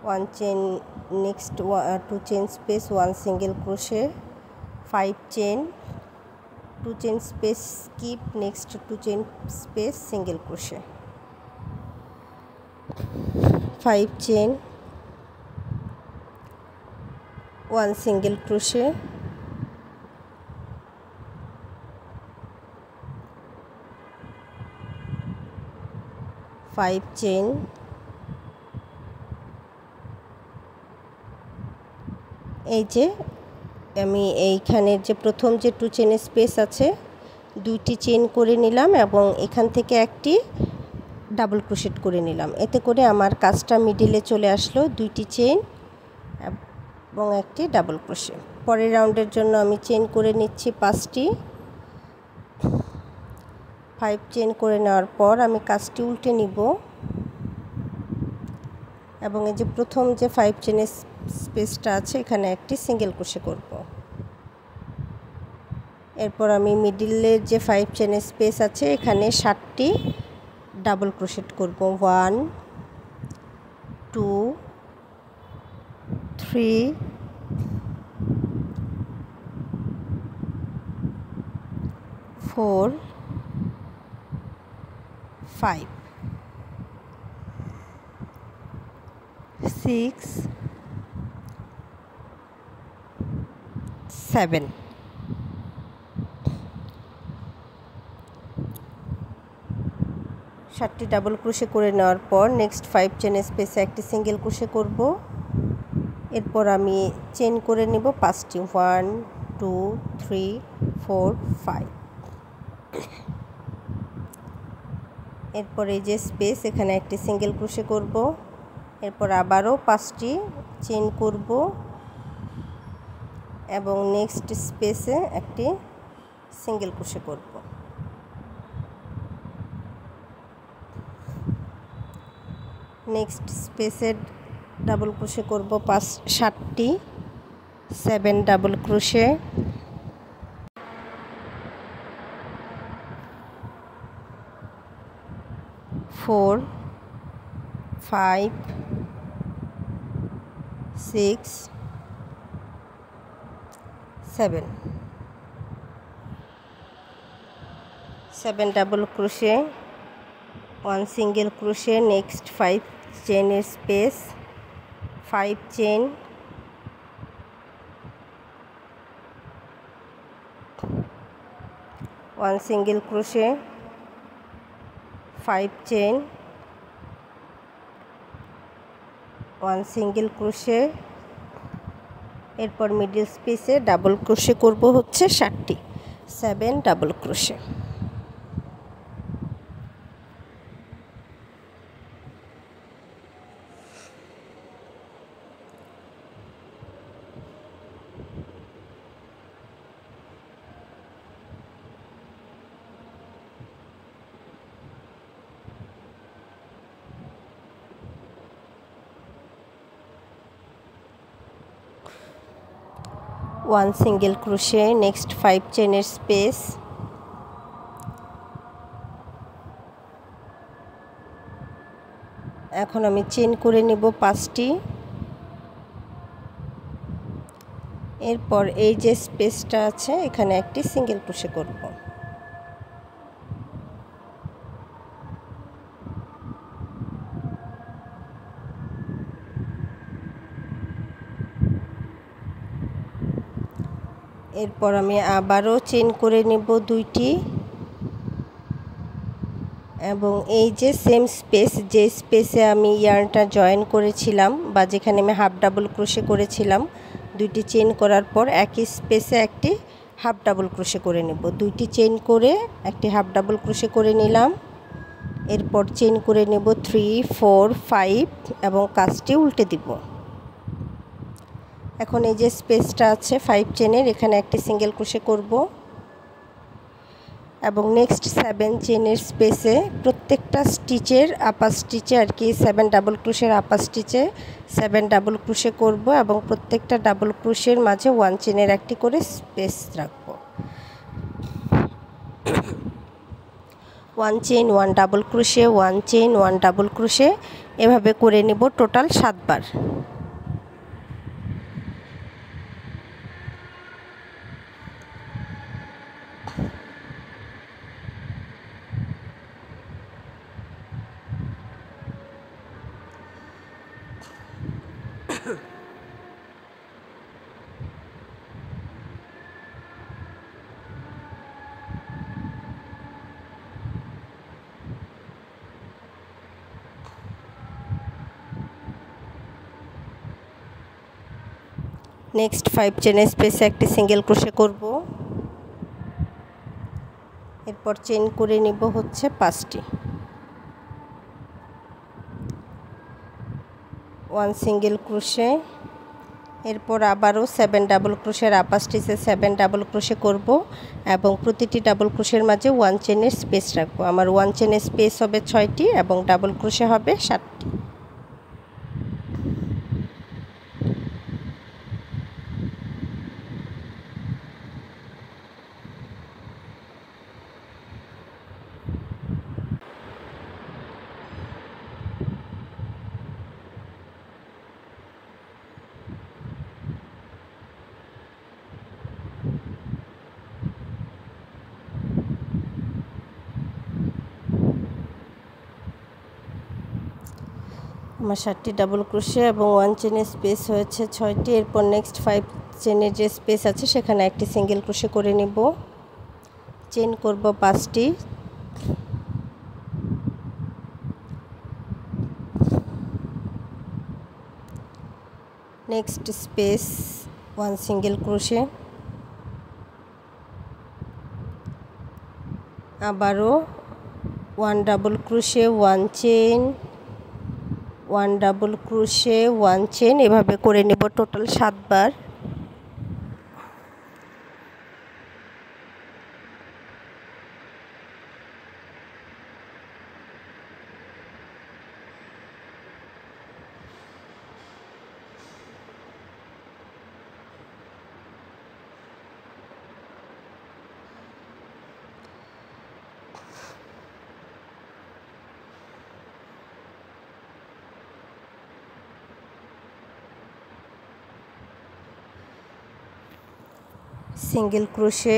1 chain, next 2 chain space, 1 single crochet, 5 chain, 2 chain space skip, next 2 chain space single crochet, 5 chain, 1 single crochet, 5 chain, এই যে আমি এইখানের যে প্রথম যে 2 চেন স্পেস আছে দুইটি চেন করে নিলাম এবং এখান থেকে একটি ডাবল ক্রোশেট করে নিলাম। এতে করে আমার কাজটা মিডিলে চলে আসলো, দুইটি চেন এবং একটি ডাবল ক্রোশেট। পরের রাউন্ডের জন্য আমি চেন করে নিচ্ছি 5টি। 5 চেন করে নেওয়ার পর আমি কাজটি উল্টে নিব এবং এই যে প্রথম যে 5 চেনের স্পেসটা আছে এখানে একটি সিঙ্গেল ক্রোশেট করব। এরপর আমি মিডিলের যে 5 চেনের স্পেস আছে এখানে 7টি ডাবল ক্রোশেট করব। 1 2 3 4 5 6 7 7টি ডাবল ক্রোশেট করে নেওয়ার পর নেক্সট 5 চেন স্পেসে একটি সিঙ্গেল ক্রোশেট করব। এরপর আমি চেন করে নেব 5টি। 1 2 3 4 5। এরপর এই যে স্পেস এখানে একটি সিঙ্গেল ক্রোশেট করব। এরপর আবারও 5টি চেন করব এবং নেক্সট স্পেসে একটি সিঙ্গেল ক্রোশেট করব। নেক্সট স্পেসে ডাবল ক্রোশেট করব 7টি। 7 double crochet, 4 5 6 7 double crochet, 1 single crochet, next 5 চেনের space, 5 chain, 1 single crochet, 5 chain, 1 single crochet. এরপর মিডল স্পেসে ডাবল ক্রোশেট করব হচ্ছে 7টি। 7 double crochet. One single crochet, next 5 চেনের স্পেস, এখন আমি চেন করে নেব 5টি। এরপর এই যে স্পেসটা আছে এখানে একটি সিঙ্গেল ক্রোশে করব। এরপর আমি আবারও চেন করে নেব 2টি এবং এই যে সেম স্পেস, যে স্পেসে আমি ইয়ার্নটা জয়েন করেছিলাম বা যেখানে আমি হাফ ডাবল ক্রোশে করেছিলাম, 2টি চেন করার পর একই স্পেসে একটি হাফ ডাবল ক্রোশে করে নেব। 2টি চেন করে একটি হাফ ডাবল ক্রোশে করে নিলাম। এরপর চেন করে নেব 3 4 5 এবং কাজটি উল্টে দিব। এখন এই যে স্পেসটা আছে 5 চেনের, এখানে একটি সিঙ্গেল ক্রোশে করব এবং নেক্সট 7 চেনের স্পেসে প্রত্যেকটা স্টিচের আপার স্টিচে আর কি 7 ডাবল ক্রোশের আপার স্টিচে 7 ডাবল ক্রোশে করব এবং প্রত্যেকটা ডাবল ক্রোশের মাঝে 1 চেনের একটি করে স্পেস রাখব। 1 chain 1 double crochet, 1 chain 1 double crochet, এভাবে করে নিব টোটাল 7 বার। নেক্সট 5 চেনের স্পেসে একটি সিঙ্গেল ক্রোশে করব, এরপর চেন করে নিব হচ্ছে 5টি। 1 সিঙ্গেল ক্রোশে, এরপর আবারও 7 ডাবল ক্রোশের আপার স্টিচে 7 ডাবল ক্রোশে করব এবং প্রতিটি ডাবল ক্রোশের মাঝে 1 চেনের স্পেস রাখবো। আমার 1 চেনের স্পেস হবে 6টি এবং ডাবল ক্রোশে হবে 7টি। আমার 7টি ডাবল ক্রোশে এবং 1 চেনের স্পেস হয়েছে 6টি। এরপর নেক্সট 5 চেনের যে স্পেস আছে সেখানে একটি সিঙ্গেল ক্রোশে করে নিব, চেন করব 5টি। নেক্সট স্পেস 1 সিঙ্গেল ক্রোশে, আবারও 1 double crochet 1 chain, 1 double crochet 1 chain, এভাবে করে নেব টোটাল 7 বার। সিঙ্গেল ক্রোশে,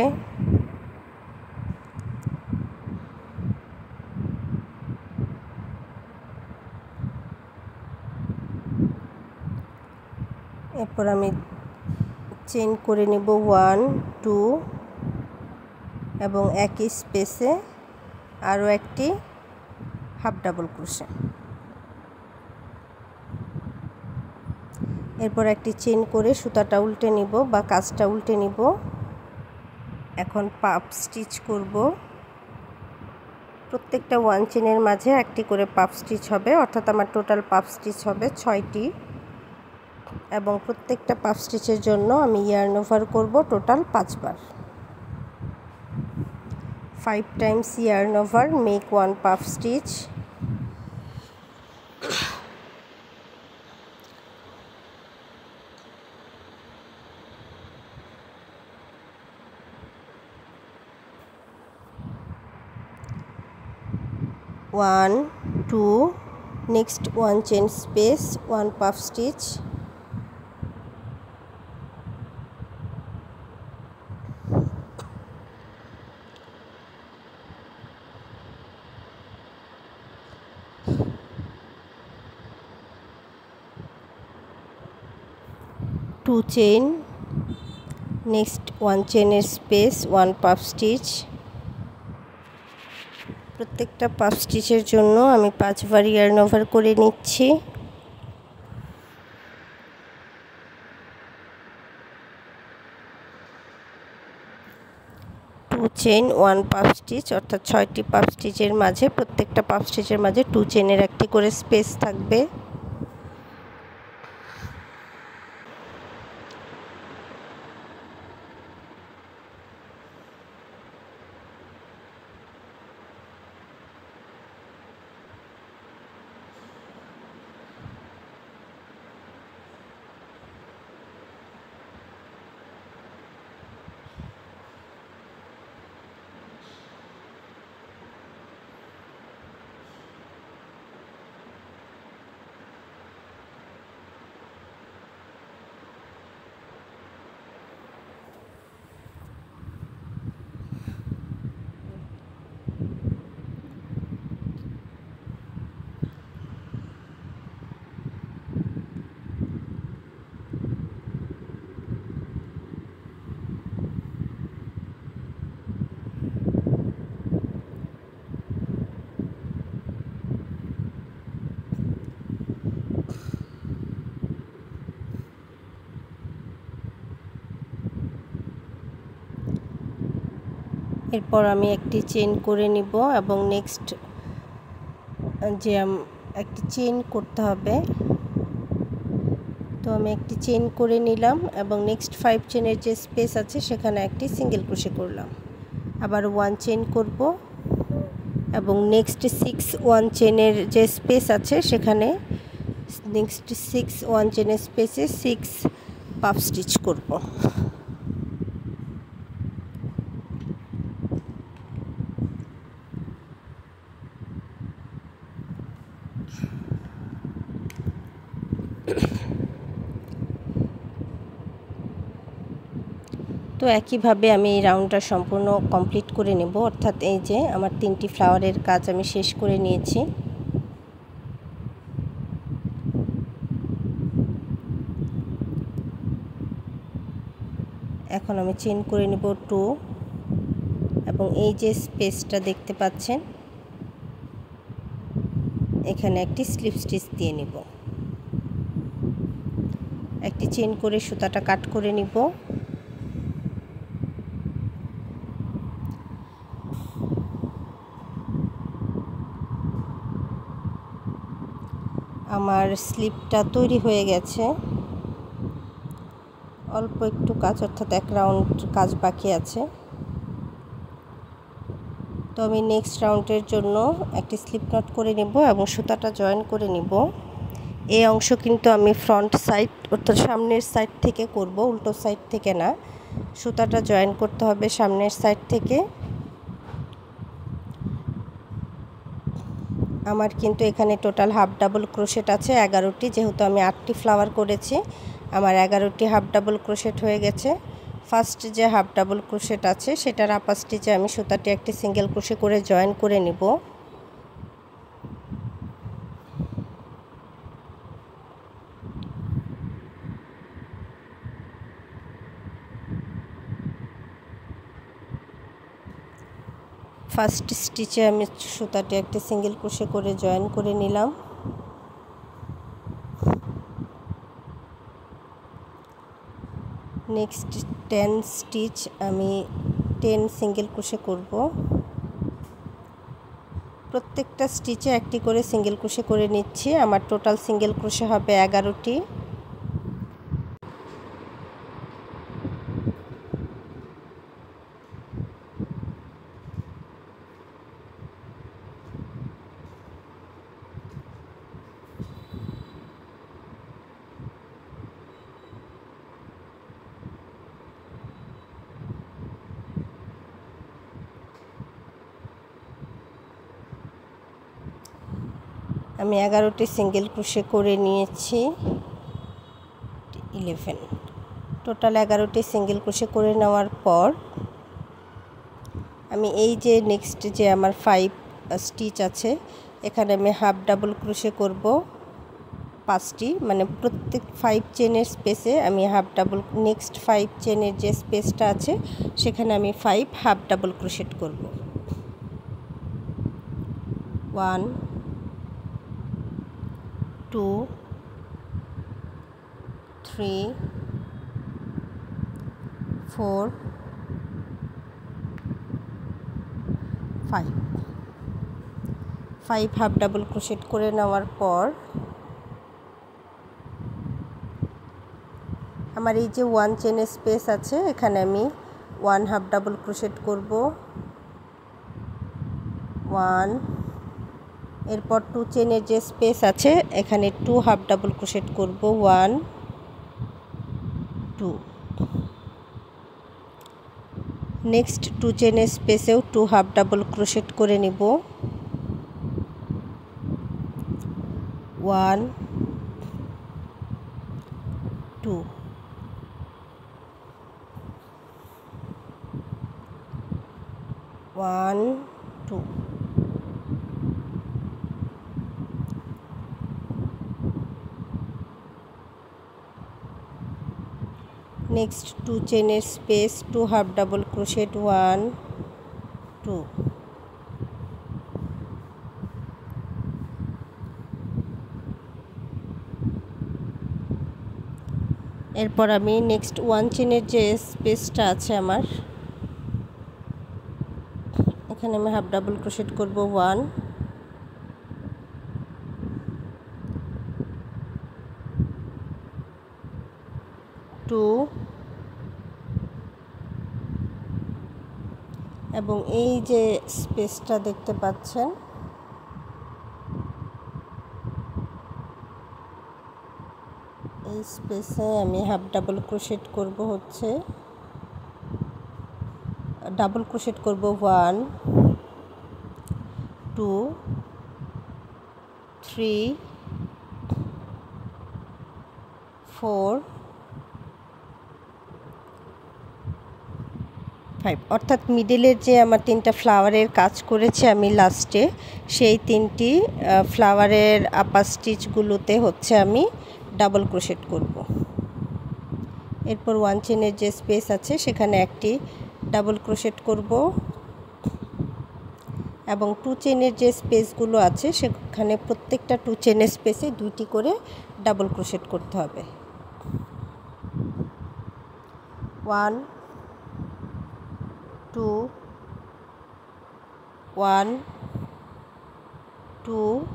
এরপর আমি চেন করে নেব 1 2 এবং একই স্পেসে আরও একটি হাফ ডাবল ক্রোশে, এরপর একটি চেন করে সুতাটা উল্টে নিব বা কাজটা উল্টে নিব। এখন পাফ স্টিচ করব, প্রত্যেকটা 1 চেনের মাঝে একটি করে পাফ স্টিচ হবে, অর্থাৎ আমার টোটাল পাফ স্টিচ হবে 6টি এবং প্রত্যেকটা পাফ স্টিচের জন্য আমি ইয়ার্ন ওভার করব টোটাল 5 বার। 5 Times yarn over, make 1 puff stitch. One, two, next 1 chain space, 1 puff stitch. Two chain, next 1 chain space, 1 puff stitch. প্রত্যেকটা পাফ স্টিচের জন্য আমি 5 বার ইয়ার্ন ওভার করে নিচ্ছি। টু চেইন 1 পাফ স্টিচ, অর্থাৎ 6টি পাফ স্টিচের মাঝে প্রত্যেকটা পাফ স্টিচের মাঝে 2 চেইনের একটি করে স্পেস থাকবে। এরপর আমি একটি চেইন করে নিব এবং নেক্সট যে একটি চেইন করতে হবে, তো আমি একটি চেইন করে নিলাম এবং নেক্সট 5 চেনের যে স্পেস আছে সেখানে একটি সিঙ্গেল ক্রোশে করলাম, আবার 1 চেইন করব এবং নেক্সট 6 1 চেনের যে স্পেস আছে সেখানে নেক্সট 6 1 চেনের স্পেসে 6 পাফ স্টিচ করব। তো একইভাবে আমি এই রাউন্ডটা সম্পূর্ণ কমপ্লিট করে নেব, অর্থাৎ এই যে আমার 3টি ফ্লাওয়ারের কাজ আমি শেষ করে নিয়েছি। এখন আমি চেইন করে নেব 2 এবং এই যে স্পেসটা দেখতে পাচ্ছেন এখানে একটি স্লিপ স্টিচ দিয়ে নিব, একটি চেইন করে সুতাটা কাট করে নিব। আমার স্লিপটা তৈরি হয়ে গেছে, অল্প একটু কাজ অর্থাৎ 1 রাউন্ড কাজ বাকি আছে। তো আমি নেক্সট রাউন্ডের জন্য একটি স্লিপ নট করে নেব এবং সুতাটা জয়েন করে নিব। এই অংশ কিন্তু আমি ফ্রন্ট সাইড অর্থাৎ সামনের সাইড থেকে করব, উল্টো সাইড থেকে না। সুতাটা জয়েন করতে হবে সামনের সাইড থেকে। আমার কিন্তু এখানে টোটাল হাফ ডাবল ক্রোশেট আছে 11টি, যেহেতু আমি 8টি ফ্লাওয়ার করেছি আমার 11টি হাফ ডাবল ক্রোশেট হয়ে গেছে। ফার্স্ট যে হাফ ডাবল ক্রোশেট আছে সেটার আপার স্টিচে আমি সুতাটি একটি সিঙ্গেল ক্রোশে করে জয়েন করে নিব। ফার্স্ট স্টিচে আমি সুতাটি একটি সিঙ্গেল ক্রোশে করে জয়েন করে নিলাম। নেক্সট 10 স্টিচ আমি 10 সিঙ্গেল ক্রোশে করব। প্রত্যেকটা স্টিচে একটি করে সিঙ্গেল ক্রোশে করে নিচ্ছি। আমার টোটাল সিঙ্গেল ক্রোশে হবে 11টি। আমি 11টি সিঙ্গেল ক্রোশে করে নিয়েছি। 11 টোটাল 11টি সিঙ্গেল ক্রোশে করে নেওয়ার পর আমি এই যে নেক্সট যে আমার 5 স্টিচ আছে এখানে আমি হাফ ডাবল ক্রোশে করব 5টি, মানে প্রত্যেক 5 চেনের স্পেসে আমি হাফ ডাবল, নেক্সট 5 চেনের যে স্পেসটা আছে সেখানে আমি 5 হাফ ডাবল ক্রোশেট করব। 1 2 3 4 5 হাফ ডাবল ক্রোশেট করে নেওয়ার পর আমার এই যে 1 চেনের স্পেস আছে এখানে আমি 1 হাফ ডাবল ক্রোশেট করব 1, এরপর 2 চেনের যে স্পেস আছে এখানে 2 হাফ ডাবল ক্রোশেট করব 1 2, নেক্সট 2 চেনের স্পেসেও 2 হাফ ডাবল ক্রোশেট করে নিব 1 2, ওয়ান 2, নেক্সট 2 চেনের স্পেস 2 হাফ ডাবল ক্রোশেট 1 2, এরপর আমি নেক্সট 1 চেনের যে স্পেসটা আছে আমার এখানে আমি হাফ ডাবল ক্রোশেট করব 1 2 এবং এই যে স্পেসটা দেখতে পাচ্ছেন এই স্পেসে আমি হাফ ডাবল ক্রোশেট করব হচ্ছে ডাবল ক্রোশেট করব 1 2 3 4 5 অর্থাৎ মিডলের যে আমার তিনটা ফ্লাওয়ারের কাজ করেছে আমি লাস্টে সেই তিনটি ফ্লাওয়ারের আপার স্টিচগুলোতে হচ্ছে আমি ডাবল ক্রোশেট করব। এরপর 1 চেনের যে স্পেস আছে সেখানে একটি ডাবল ক্রোশেট করব এবং 2 চেনের যে স্পেসগুলো আছে সেখানে প্রত্যেকটা 2 চেনের স্পেসে দুইটি করে ডাবল ক্রোশেট করতে হবে। 1 2 1 2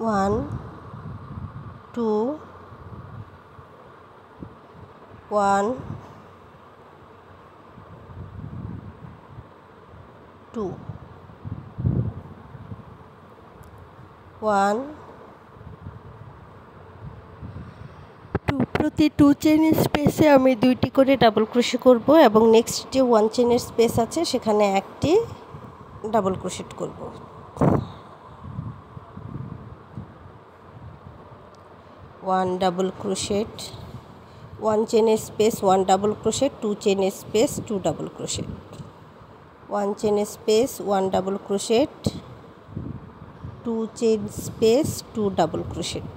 1 2 1 2 1 2 প্রতি 2 চেনের স্পেসে আমি দুইটি করে ডাবল ক্রোশেট করব এবং নেক্সট যে 1 চেনের স্পেস আছে সেখানে একটি ডাবল ক্রোশেট করব। 1 ডাবল ক্রোশেট 1 চেনের স্পেস 1 ডাবল ক্রোশেট 2 চেনের স্পেস 2 ডাবল ক্রোশেট 1 চেনের space 1 double crochet 2 chain space 2 double crochet.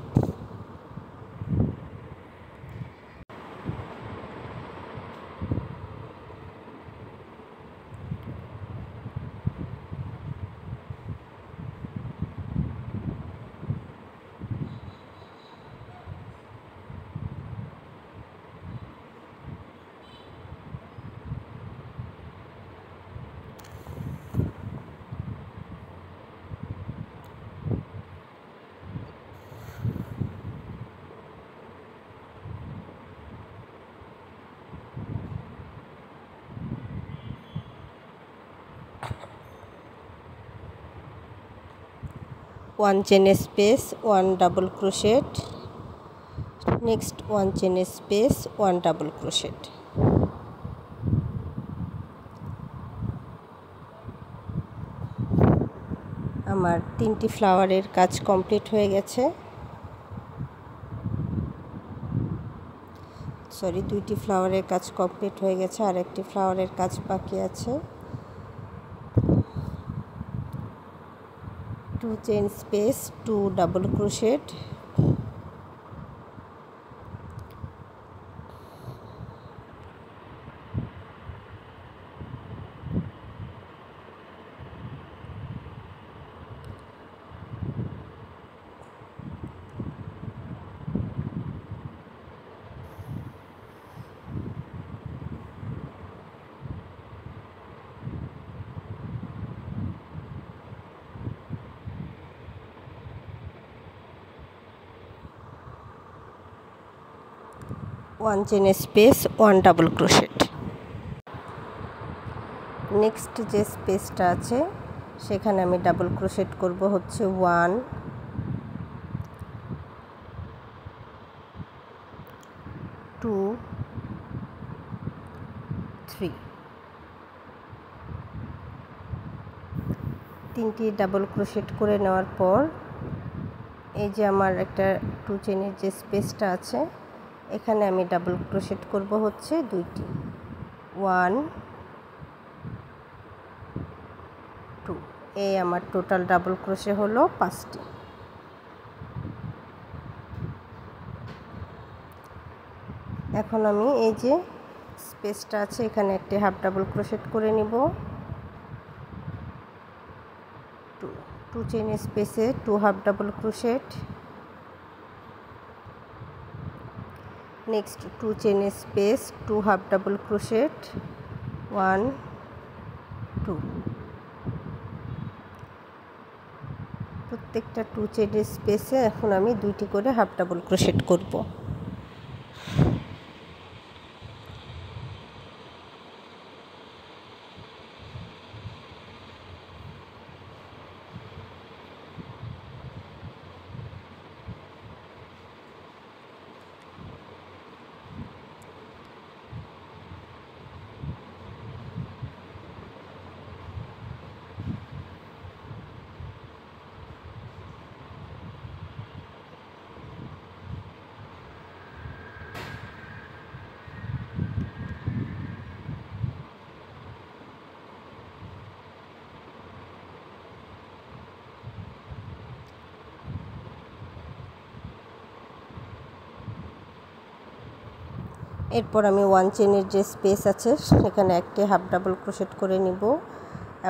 one chain space 1 double crochet, next 1 chain space 1 double crochet. আমার তিনটি ফ্লাওয়ারের কাজ কমপ্লিট হয়ে গেছে, সরি দুইটি ফ্লাওয়ারের কাজ কমপ্লিট হয়ে গেছে, আর একটি ফ্লাওয়ারের কাজ বাকি আছে। 2 chain space 2 double crochet, one chain space 1 double crochet। Next যে স্পেসটা আছে সেখানে আমি ডাবল ক্রোশেট করব হচ্ছে 1 2 3, তিনটি ডাবল ক্রোশেট করে নেওয়ার পর এই যে আমার একটা 2 চেনের যে স্পেসটা আছে এখানে আমি ডাবল ক্রোশেট করব হচ্ছে দুইটি, 1 2, এই আমার টোটাল ডাবল ক্রোশে হলো 5টি। এখন আমি এই যে স্পেসটা আছে এখানে একটি হাফ ডাবল ক্রোশেট করে নিব। টু চেইন স্পেসে 2 half double crochet, next 2 chain space 2 half double crochet, 1 2, প্রত্যেকটা 2 চেইন স্পেসে এখন আমি 2টি করে হাফ ডাবল ক্রোশেট করব। এরপর আমি 1 চেইনের যে স্পেস আছে সেখানে একটি হাফ ডাবল ক্রোশেট করে নিব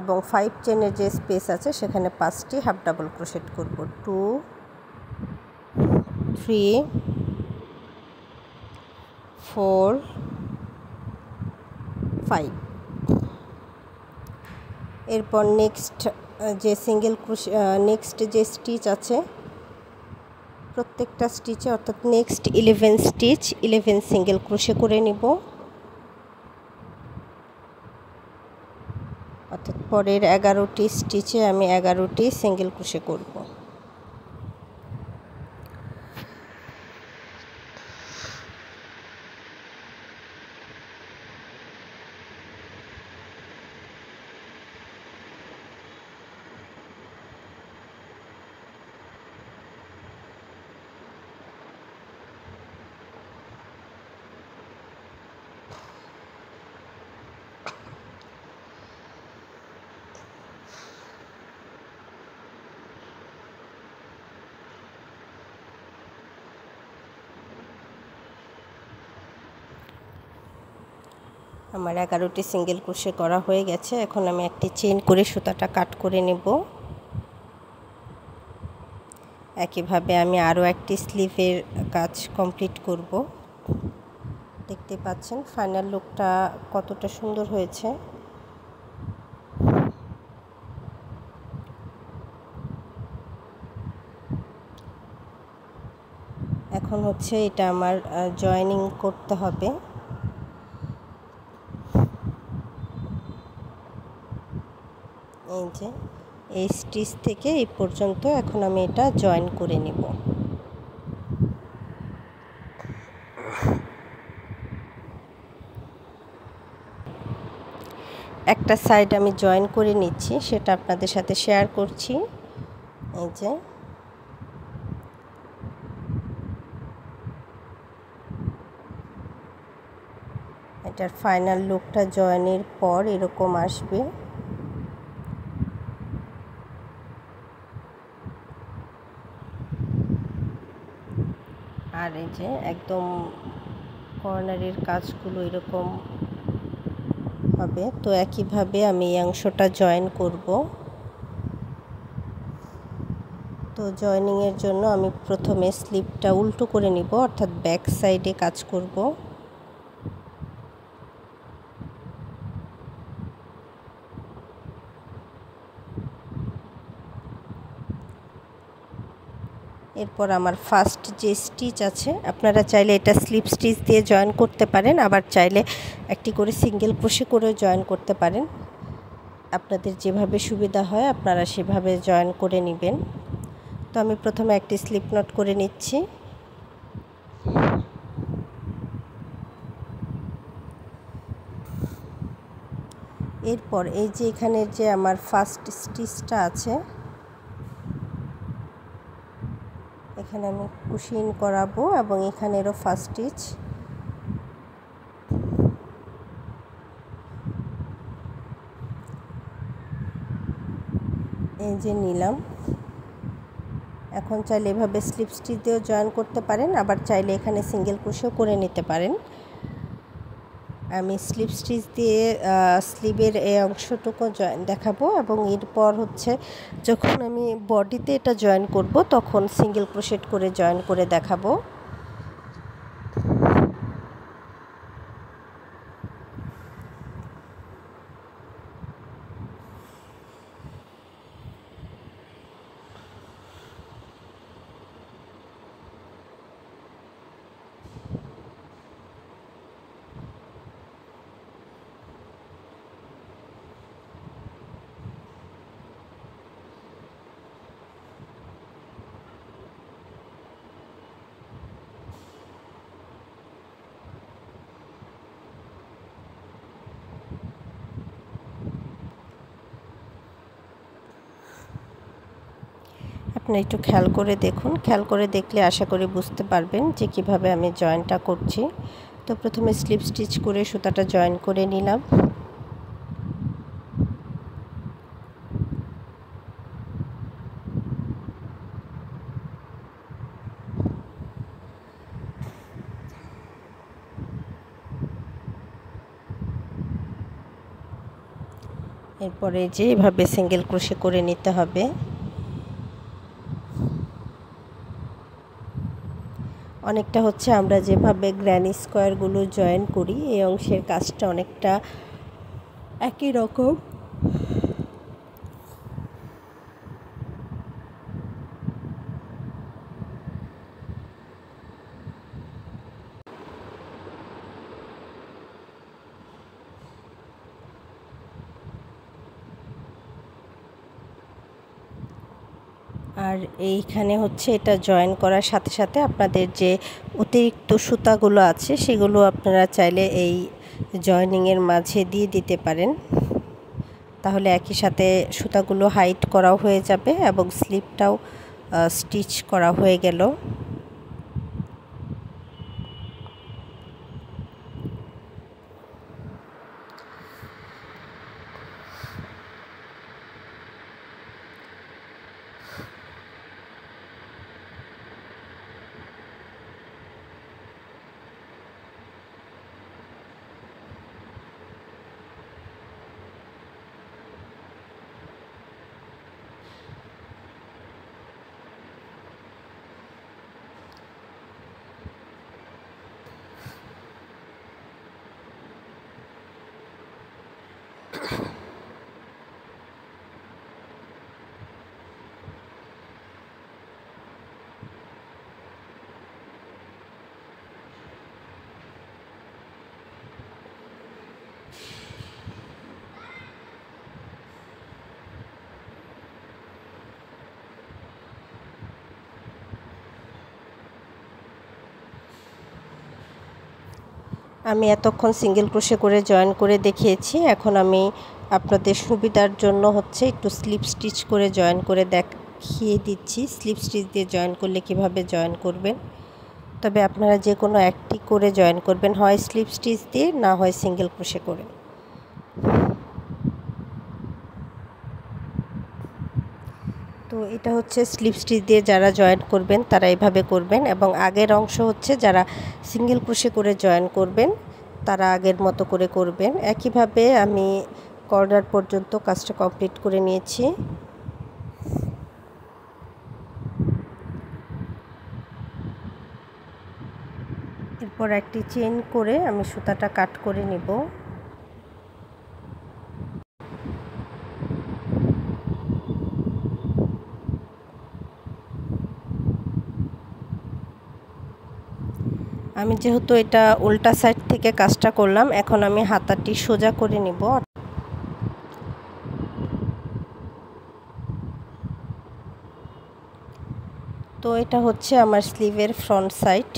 এবং 5 চেইনের যে স্পেস আছে সেখানে 5টি হাফ ডাবল ক্রোশেট করব। 2 3 4 5। এরপর নেক্সট যে স্টিচ আছে প্রত্যেকটা স্টিচে অর্থাৎ নেক্সট 11 স্টিচ 11 সিঙ্গেল ক্রোশে করে নিব, অর্থাৎ পরের 11টি স্টিচে আমি 11টি সিঙ্গেল ক্রোশে করব। আমার 11টি সিঙ্গেল ক্রোশে করা হয়ে গেছে। এখন আমি একটি চেইন করে সুতাটা কাট করে নেব। একইভাবে আমি আরও একটি স্লিভের কাজ কমপ্লিট করব। দেখতে পাচ্ছেন ফাইনাল লুকটা কতটা সুন্দর হয়েছে। এখন হচ্ছে এটা আমার জয়েনিং করতে হবে। এই যে এই স্টিচ থেকে এই পর্যন্ত এখন আমি এটা জয়েন করে নেব। একটা সাইড আমি জয়েন করে নিচ্ছি, সেটা আপনাদের সাথে শেয়ার করছি। এই যে এটার ফাইনাল লুকটা জয়েনের পর এরকম আসবে। আর এই যে একদম কর্নারের কাজগুলো এরকম হবে। তো একইভাবে আমি এই অংশটা জয়েন করব। তো জয়েনিংয়ের জন্য আমি প্রথমে স্লিপটা উল্টো করে নিব, অর্থাৎ ব্যাক সাইডে কাজ করব। এরপর আমার ফার্স্ট যে স্টিচ আছে আপনারা চাইলে এটা স্লিপ স্টিচ দিয়ে জয়েন করতে পারেন, আবার চাইলে একটি করে সিঙ্গেল ক্রোশে করে জয়েন করতে পারেন। আপনাদের যেভাবে সুবিধা হয় আপনারা সেভাবে জয়েন করে নেবেন। তো আমি প্রথমে একটি স্লিপ নট করে নিচ্ছি। এরপর এই যে এখানে যে আমার ফার্স্ট স্টিচটা আছে এখানে আমি কুশিন করাবো এবং এখানেরও ফার্স্ট স্টিচ এই যে নিলাম। এখন চাইলে এভাবে স্লিপ স্টিচ দিয়েও জয়েন করতে পারেন, আবার চাইলে এখানে সিঙ্গেল ক্রোশেও করে নিতে পারেন। আমি স্লিপ স্টিচ দিয়ে স্লিভের এই অংশটুকু জয়েন দেখাবো, এবং এরপর হচ্ছে যখন আমি বডিতে এটা জয়েন করব তখন সিঙ্গেল ক্রোশেট করে জয়েন করে দেখাবো। আপনি একটু খেয়াল করে দেখুন, খেয়াল করে দেখলে আশা করি বুঝতে পারবেন যে কিভাবে আমি জয়েনটা করছি। তো প্রথমে স্লিপ স্টিচ করে সুতাটা জয়েন করে নিলাম। এরপরে যে এভাবে সিঙ্গেল ক্রোশে করে নিতে হবে। অনেকটা হচ্ছে আমরা যেভাবে গ্র্যানি স্কোয়ারগুলো জয়েন করি এই অংশের কাজটা অনেকটা একই রকম। আর এইখানে হচ্ছে এটা জয়েন করার সাথে সাথে আপনাদের যে অতিরিক্ত সুতাগুলো আছে সেগুলো আপনারা চাইলে এই জয়েনিংয়ের মাঝে দিয়ে দিতে পারেন, তাহলে একই সাথে সুতাগুলো হাইট করাও হয়ে যাবে এবং স্লিপটাও স্টিচ করা হয়ে গেল। আমি এতক্ষণ সিঙ্গেল ক্রোশে করে জয়েন করে দেখিয়েছি, এখন আমি আপনাদের সুবিধার জন্য হচ্ছে একটু স্লিপ স্টিচ করে জয়েন করে দেখিয়ে দিচ্ছি স্লিপ স্টিচ দিয়ে জয়েন করলে কিভাবে জয়েন করবেন। তবে আপনারা যে কোনো একটি করে জয়েন করবেন, হয় স্লিপ স্টিচ দিয়ে না হয় সিঙ্গেল ক্রোশে করে। তো এটা হচ্ছে স্লিপ স্টিচ দিয়ে যারা জয়েন করবেন তারা এইভাবে করবেন, এবং আগের অংশ হচ্ছে যারা সিঙ্গেল ক্রোশে করে জয়েন করবেন তারা আগের মতো করে করবেন। একইভাবে আমি কর্নার পর্যন্ত কাজটা কমপ্লিট করে নিয়েছি। এরপর একটি চেন করে আমি সুতাটা কাট করে নেব। আমি যেহেতু এটা উল্টা সাইড থেকে কাজটা করলাম, এখন আমি হাতাটি সোজা করে নিব। তো এটা হচ্ছে আমার স্লিভের ফ্রন্ট সাইড,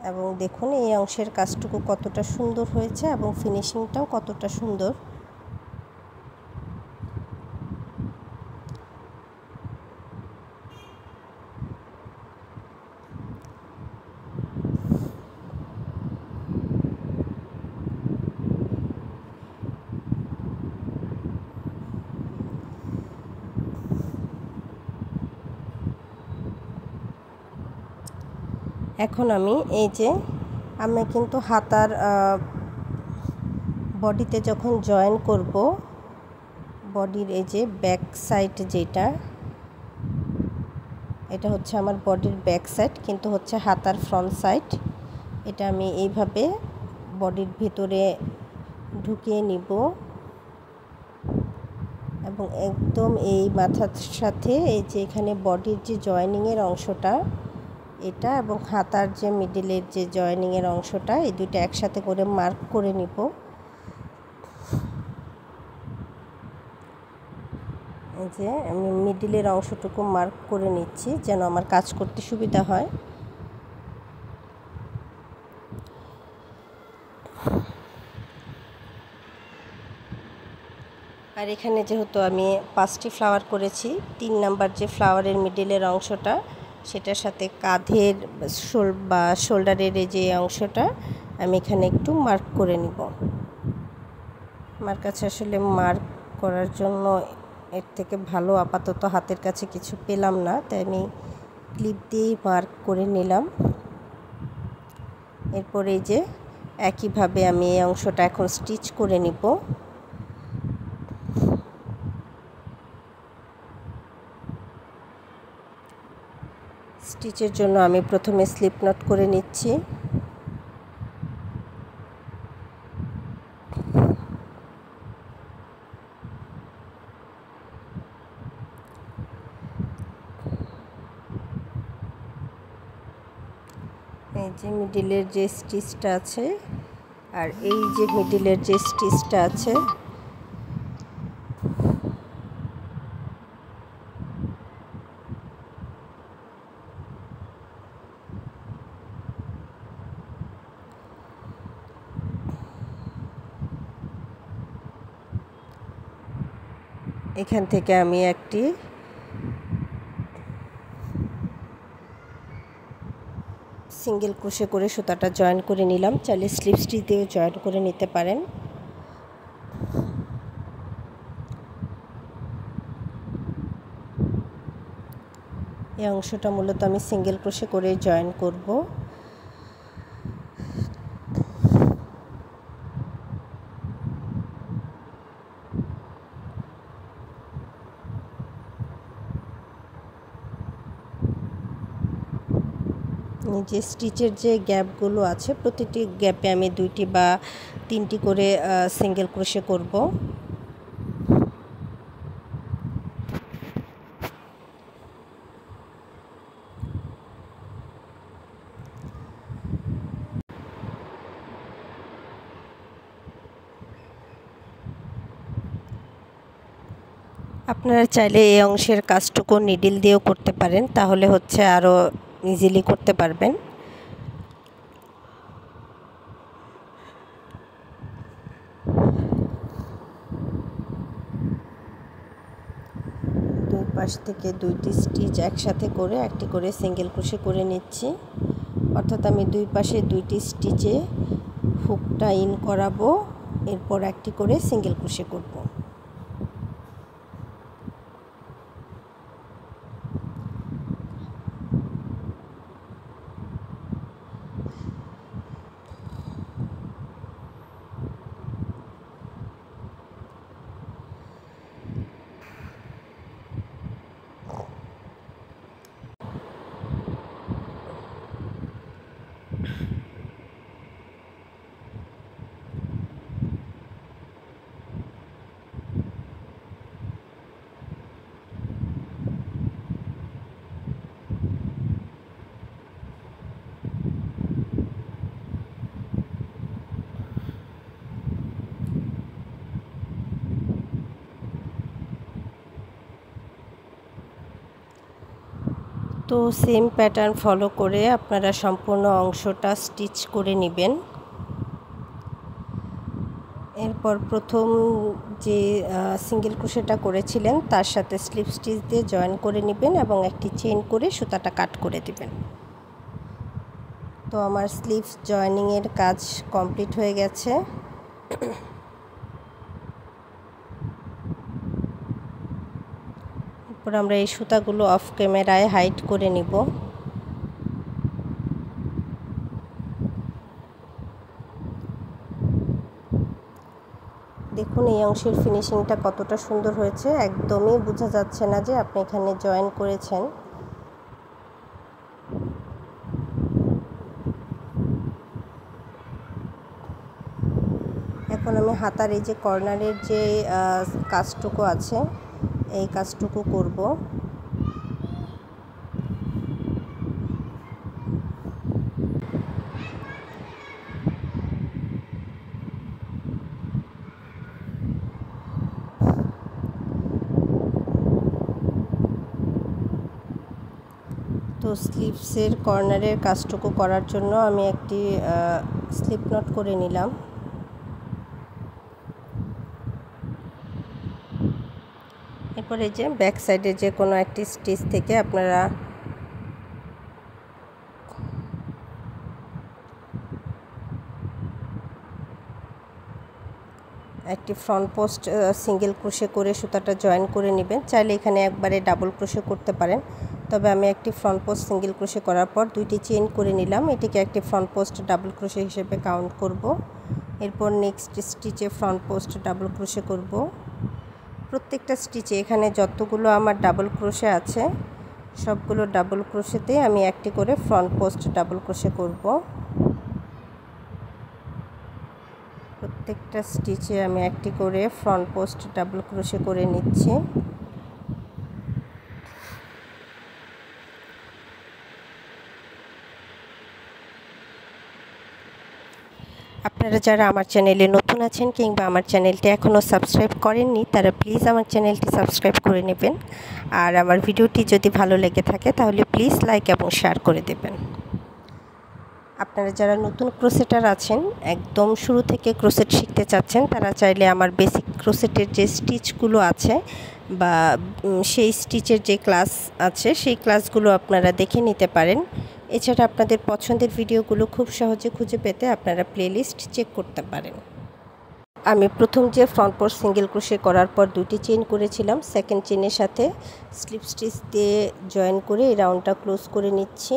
এবং দেখুন এই অংশের কাজটুকু কতটা সুন্দর হয়েছে এবং ফিনিশিংটাও কতটা সুন্দর। এখন আমি এই যে আমি কিন্তু হাতার বডিতে যখন জয়েন করব, বডির এই যে ব্যাক সাইড যেটা, এটা হচ্ছে আমার বডির ব্যাক সাইড, কিন্তু হচ্ছে হাতার ফ্রন্ট সাইড। এটা আমি এইভাবে বডির ভিতরে ঢুকিয়ে নিব এবং একদম এই মাথার সাথে এই যে এখানে বডির যে জয়েনিংয়ের অংশটা এটা এবং হাতার যে মিডিলের যে জয়েনিংয়ের অংশটা, এই দুইটা একসাথে করে মার্ক করে নিব। এই যে আমি মিডিলের অংশটুকু মার্ক করে নিচ্ছি যেন আমার কাজ করতে সুবিধা হয়। আর এখানে যেহেতু আমি 5টি ফ্লাওয়ার করেছি, 3 নাম্বার যে ফ্লাওয়ারের মিডিলের অংশটা সেটার সাথে কাঁধের বা শোল্ডারের এই যে অংশটা আমি এখানে একটু মার্ক করে নিব। আমার কাছে আসলে মার্ক করার জন্য এর থেকে ভালো আপাতত হাতের কাছে কিছু পেলাম না, তাই আমি ক্লিপ দিয়েই মার্ক করে নিলাম। এরপর এই যে একইভাবে আমি এই অংশটা এখন স্টিচ করে নিব। স্টিচের জন্য আমি প্রথমে স্লিপ নট করে নিচ্ছি। এই যে মিডিলের যে স্টিচটা আছে আর এই যে মিডিলের যে স্টিচটা আছে, এখান থেকে আমি একটি সিঙ্গেল ক্রোশে করে সুতাটা জয়েন করে নিলাম। চাইলে স্লিপ স্টিচ দিয়েও জয়েন করে নিতে পারেন। এই অংশটা মূলত আমি সিঙ্গেল ক্রোশে করে জয়েন করব। যে স্টিচের যে গ্যাপগুলো আছে প্রতিটি গ্যাপে আমি 2টি বা 3টি করে সিঙ্গেল ক্রোশে করব। আপনারা চাইলে এই অংশের কাজটুকু নিডল দিয়েও করতে পারেন, তাহলে হচ্ছে আরও ইজিলি করতে পারবেন। দুই পাশ থেকে 2টি স্টিচ একসাথে করে একটি করে সিঙ্গেল ক্রোশে করে নিচ্ছি। অর্থাৎ আমি দুই পাশে 2টি স্টিচে হুকটা ইন করাবো, এরপর একটি করে সিঙ্গেল ক্রোশে করব। তো সেম প্যাটার্ন ফলো করে আপনারা সম্পূর্ণ অংশটা স্টিচ করে নেবেন। এরপর প্রথম যে সিঙ্গেল ক্রোশেটা করেছিলেন তার সাথে স্লিপ স্টিচ দিয়ে জয়েন করে নেবেন এবং একটি চেইন করে সুতাটা কাট করে দিবেন। তো আমার স্লিভ জয়েনিংয়ের কাজ কমপ্লিট হয়ে গেছে। এরপর আমরা এই সুতাগুলো অফ ক্যামেরায় হাইড করে নিব। দেখুন এই অংশের ফিনিশিংটা কতটা সুন্দর হয়েছে, একদমই বোঝা যাচ্ছে না যে আপনি এখানে জয়েন করেছেন। এখন আমি হাতার এই যে কর্নারের যে কাজটুকু আছে এই কাজটুকু করব। তো স্লিভসের কর্নারের কাজটুকু করার জন্য আমি একটি স্লিপ নট করে নিলাম। এরপরে যে ব্যাক সাইডে যে কোনো একটি স্টিচ থেকে আপনারা একটি ফ্রন্ট পোস্ট সিঙ্গেল ক্রোশে করে সুতাটা জয়েন করে নেবেন। চাইলে এখানে একবারে ডাবল ক্রোশে করতে পারেন, তবে আমি একটি ফ্রন্ট পোস্ট সিঙ্গেল ক্রোশে করার পর দুইটি চেইন করে নিলাম। এটিকে একটি ফ্রন্ট পোস্ট ডাবল ক্রোশে হিসেবে কাউন্ট করব। এরপর নেক্সট স্টিচে ফ্রন্ট পোস্ট ডাবল ক্রোশে করব। প্রত্যেকটা স্টিচে এখানে যতগুলো আমার ডাবল ক্রোশে আছে সবগুলো ডাবল ক্রোশেতে আমি একটি করে ফ্রন্ট পোস্ট ডাবল ক্রোশে করব। প্রত্যেকটা স্টিচে আমি একটি করে ফ্রন্ট পোস্ট ডাবল ক্রোশে করে নিচ্ছি। আপনারা যারা আমার চ্যানেলে নতুন আছেন কিংবা আমার চ্যানেলটি এখনও সাবস্ক্রাইব করেননি তারা প্লিজ আমার চ্যানেলটি সাবস্ক্রাইব করে নেবেন। আর আমার ভিডিওটি যদি ভালো লেগে থাকে তাহলে প্লিজ লাইক এবং শেয়ার করে দেবেন। আপনারা যারা নতুন ক্রোশেটার আছেন, একদম শুরু থেকে ক্রোশেট শিখতে চাচ্ছেন, তারা চাইলে আমার বেসিক ক্রোশেটের যে স্টিচগুলো আছে বা সেই স্টিচের যে ক্লাস আছে সেই ক্লাসগুলো আপনারা দেখে নিতে পারেন। এছাড়া আপনাদের পছন্দের ভিডিওগুলো খুব সহজে খুঁজে পেতে আপনারা প্লেলিস্ট চেক করতে পারেন। আমি প্রথম যে ফ্রন্ট পোস্ট সিঙ্গেল ক্রোশে করার পর দুটি চেইন করেছিলাম, সেকেন্ড চেইনের সাথে স্লিপ স্টিচ দিয়ে জয়েন করে এই রাউন্ডটা ক্লোজ করে নিচ্ছি।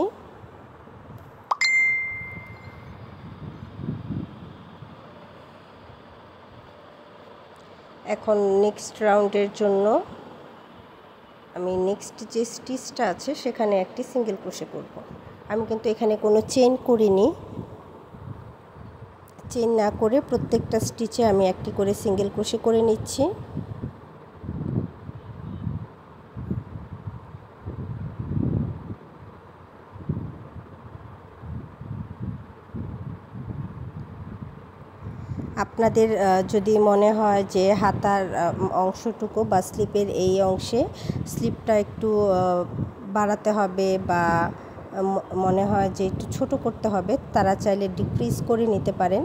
এখন নেক্সট রাউন্ডের জন্য আমি নেক্সট যে স্টিচটা আছে সেখানে একটি সিঙ্গেল ক্রোশে করব। আমি কিন্তু এখানে কোনো চেইন করিনি, চেইন না করে প্রত্যেকটা স্টিচে আমি একটি করে সিঙ্গেল ক্রোশে করে নিচ্ছি। আপনাদের যদি মনে হয় যে হাতার অংশটুকু বা স্লিপের এই অংশে স্লিপটা একটু বাড়াতে হবে বা মনে হয় যে একটু ছোট করতে হবে, তারা চাইলে ডিক্রিজ করে নিতে পারেন।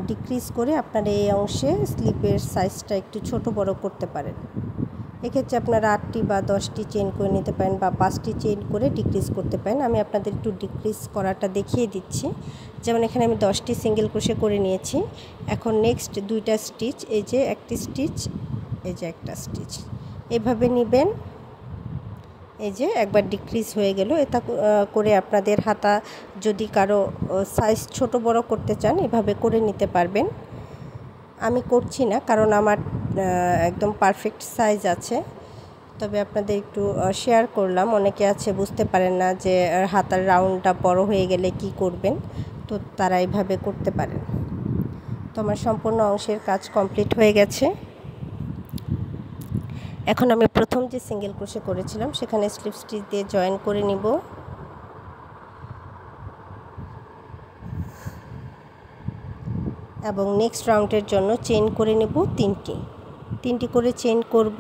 ডিক্রিজ করে আপনারা এই অংশে স্লিপের সাইজটা একটু ছোট বড় করতে পারেন। এক্ষেত্রে আপনারা 8টি বা 10টি চেইন করে নিতে পারেন বা 5টি চেইন করে ডিক্রিজ করতে পারেন। আমি আপনাদের একটু ডিক্রিজ করাটা দেখিয়ে দিচ্ছি। যেমন এখানে আমি 10টি সিঙ্গেল ক্রোশে করে নিয়েছি। এখন নেক্সট দুইটা স্টিচ, এই যে একটি স্টিচ, এই যে একটা স্টিচ, এভাবে নেবেন। এই যে একবার ডিক্রিজ হয়ে গেল। এটা করে আপনাদের হাতা যদি কারো সাইজ ছোট বড় করতে চান এভাবে করে নিতে পারবেন। আমি করছি না কারণ আমার একদম পারফেক্ট সাইজ আছে, তবে আপনাদের একটু শেয়ার করলাম। অনেকে আছে বুঝতে পারেন না যে হাতার রাউন্ডটা বড় হয়ে গেলে কি করবেন, তো তারা এইভাবে করতে পারেন। তো আমার সম্পূর্ণ অংশের কাজ কমপ্লিট হয়ে গেছে। এখন আমি প্রথম যে সিঙ্গেল ক্রোশে করেছিলাম সেখানে স্লিপ স্টিচ দিয়ে জয়েন করে নিব। এবং নেক্সট রাউন্ডের জন্য চেইন করে নেব তিনটি করে চেইন করব,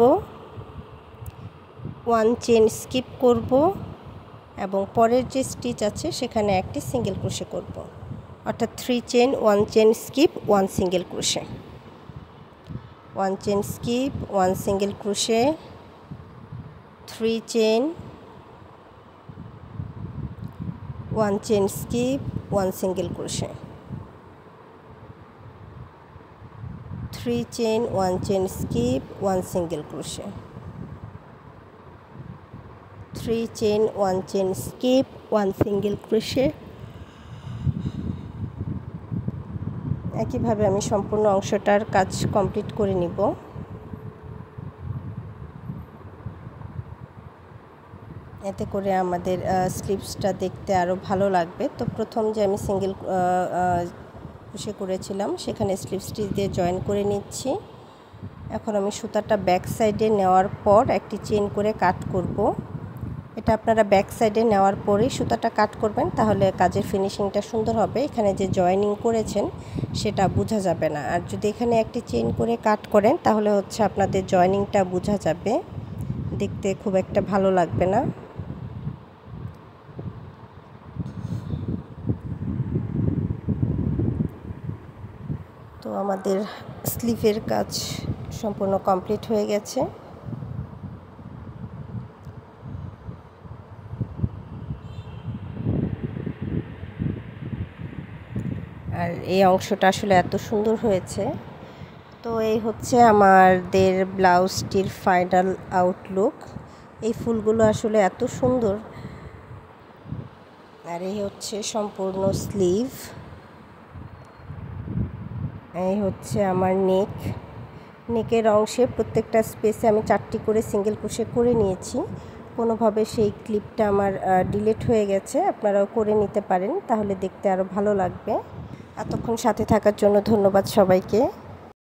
1 চেইন স্কিপ করব এবং পরের যে স্টিচ আছে সেখানে একটি সিঙ্গেল ক্রোশে করব, অর্থাৎ 3 chain 1 chain skip 1 single crochet, 1 chain skip 1 single crochet, 3 chain 1 chain skip 1 single crochet, 3 chain 1 chain skip 1 single crochet, 3 chain 1 chain skip 1 single crochet একইভাবে আমি সম্পূর্ণ অংশটার কাজ কমপ্লিট করে নিব। এতে করে আমাদের স্লিভসটা দেখতে আরও ভালো লাগবে। তো প্রথম যে আমি সিঙ্গেল ক্রোশে করেছিলাম সেখানে স্লিভ স্টিচ দিয়ে জয়েন করে নিচ্ছি। এখন আমি সুতাটা ব্যাক সাইডে নেওয়ার পর একটি চেইন করে কাট করব। এটা আপনারা ব্যাক সাইডে নেওয়ার পরেই সুতাটা কাট করবেন, তাহলে কাজের ফিনিশিংটা সুন্দর হবে। এখানে যে জয়েনিং করেছেন সেটা বোঝা যাবে না। আর যদি এখানে একটি চেইন করে কাট করেন তাহলে হচ্ছে আপনাদের জয়েনিংটা বোঝা যাবে, দেখতে খুব একটা ভালো লাগবে না। তো আমাদের স্লিভের কাজ সম্পূর্ণ কমপ্লিট হয়ে গেছে। আর এই অংশটা আসলে এত সুন্দর হয়েছে। তো এই হচ্ছে আমাদের ব্লাউজটির ফাইনাল আউটলুক। এই ফুলগুলো আসলে এত সুন্দর। আর এই হচ্ছে সম্পূর্ণ স্লিভ। এই হচ্ছে আমার নেকের অংশে প্রত্যেকটা স্পেসে আমি 4টি করে সিঙ্গেল ক্রোশে করে নিয়েছি। কোনোভাবে সেই ক্লিপটা আমার ডিলিট হয়ে গেছে, আপনারাও করে নিতে পারেন, তাহলে দেখতে আরও ভালো লাগবে। এতক্ষণ সাথে থাকার জন্য ধন্যবাদ সবাইকে।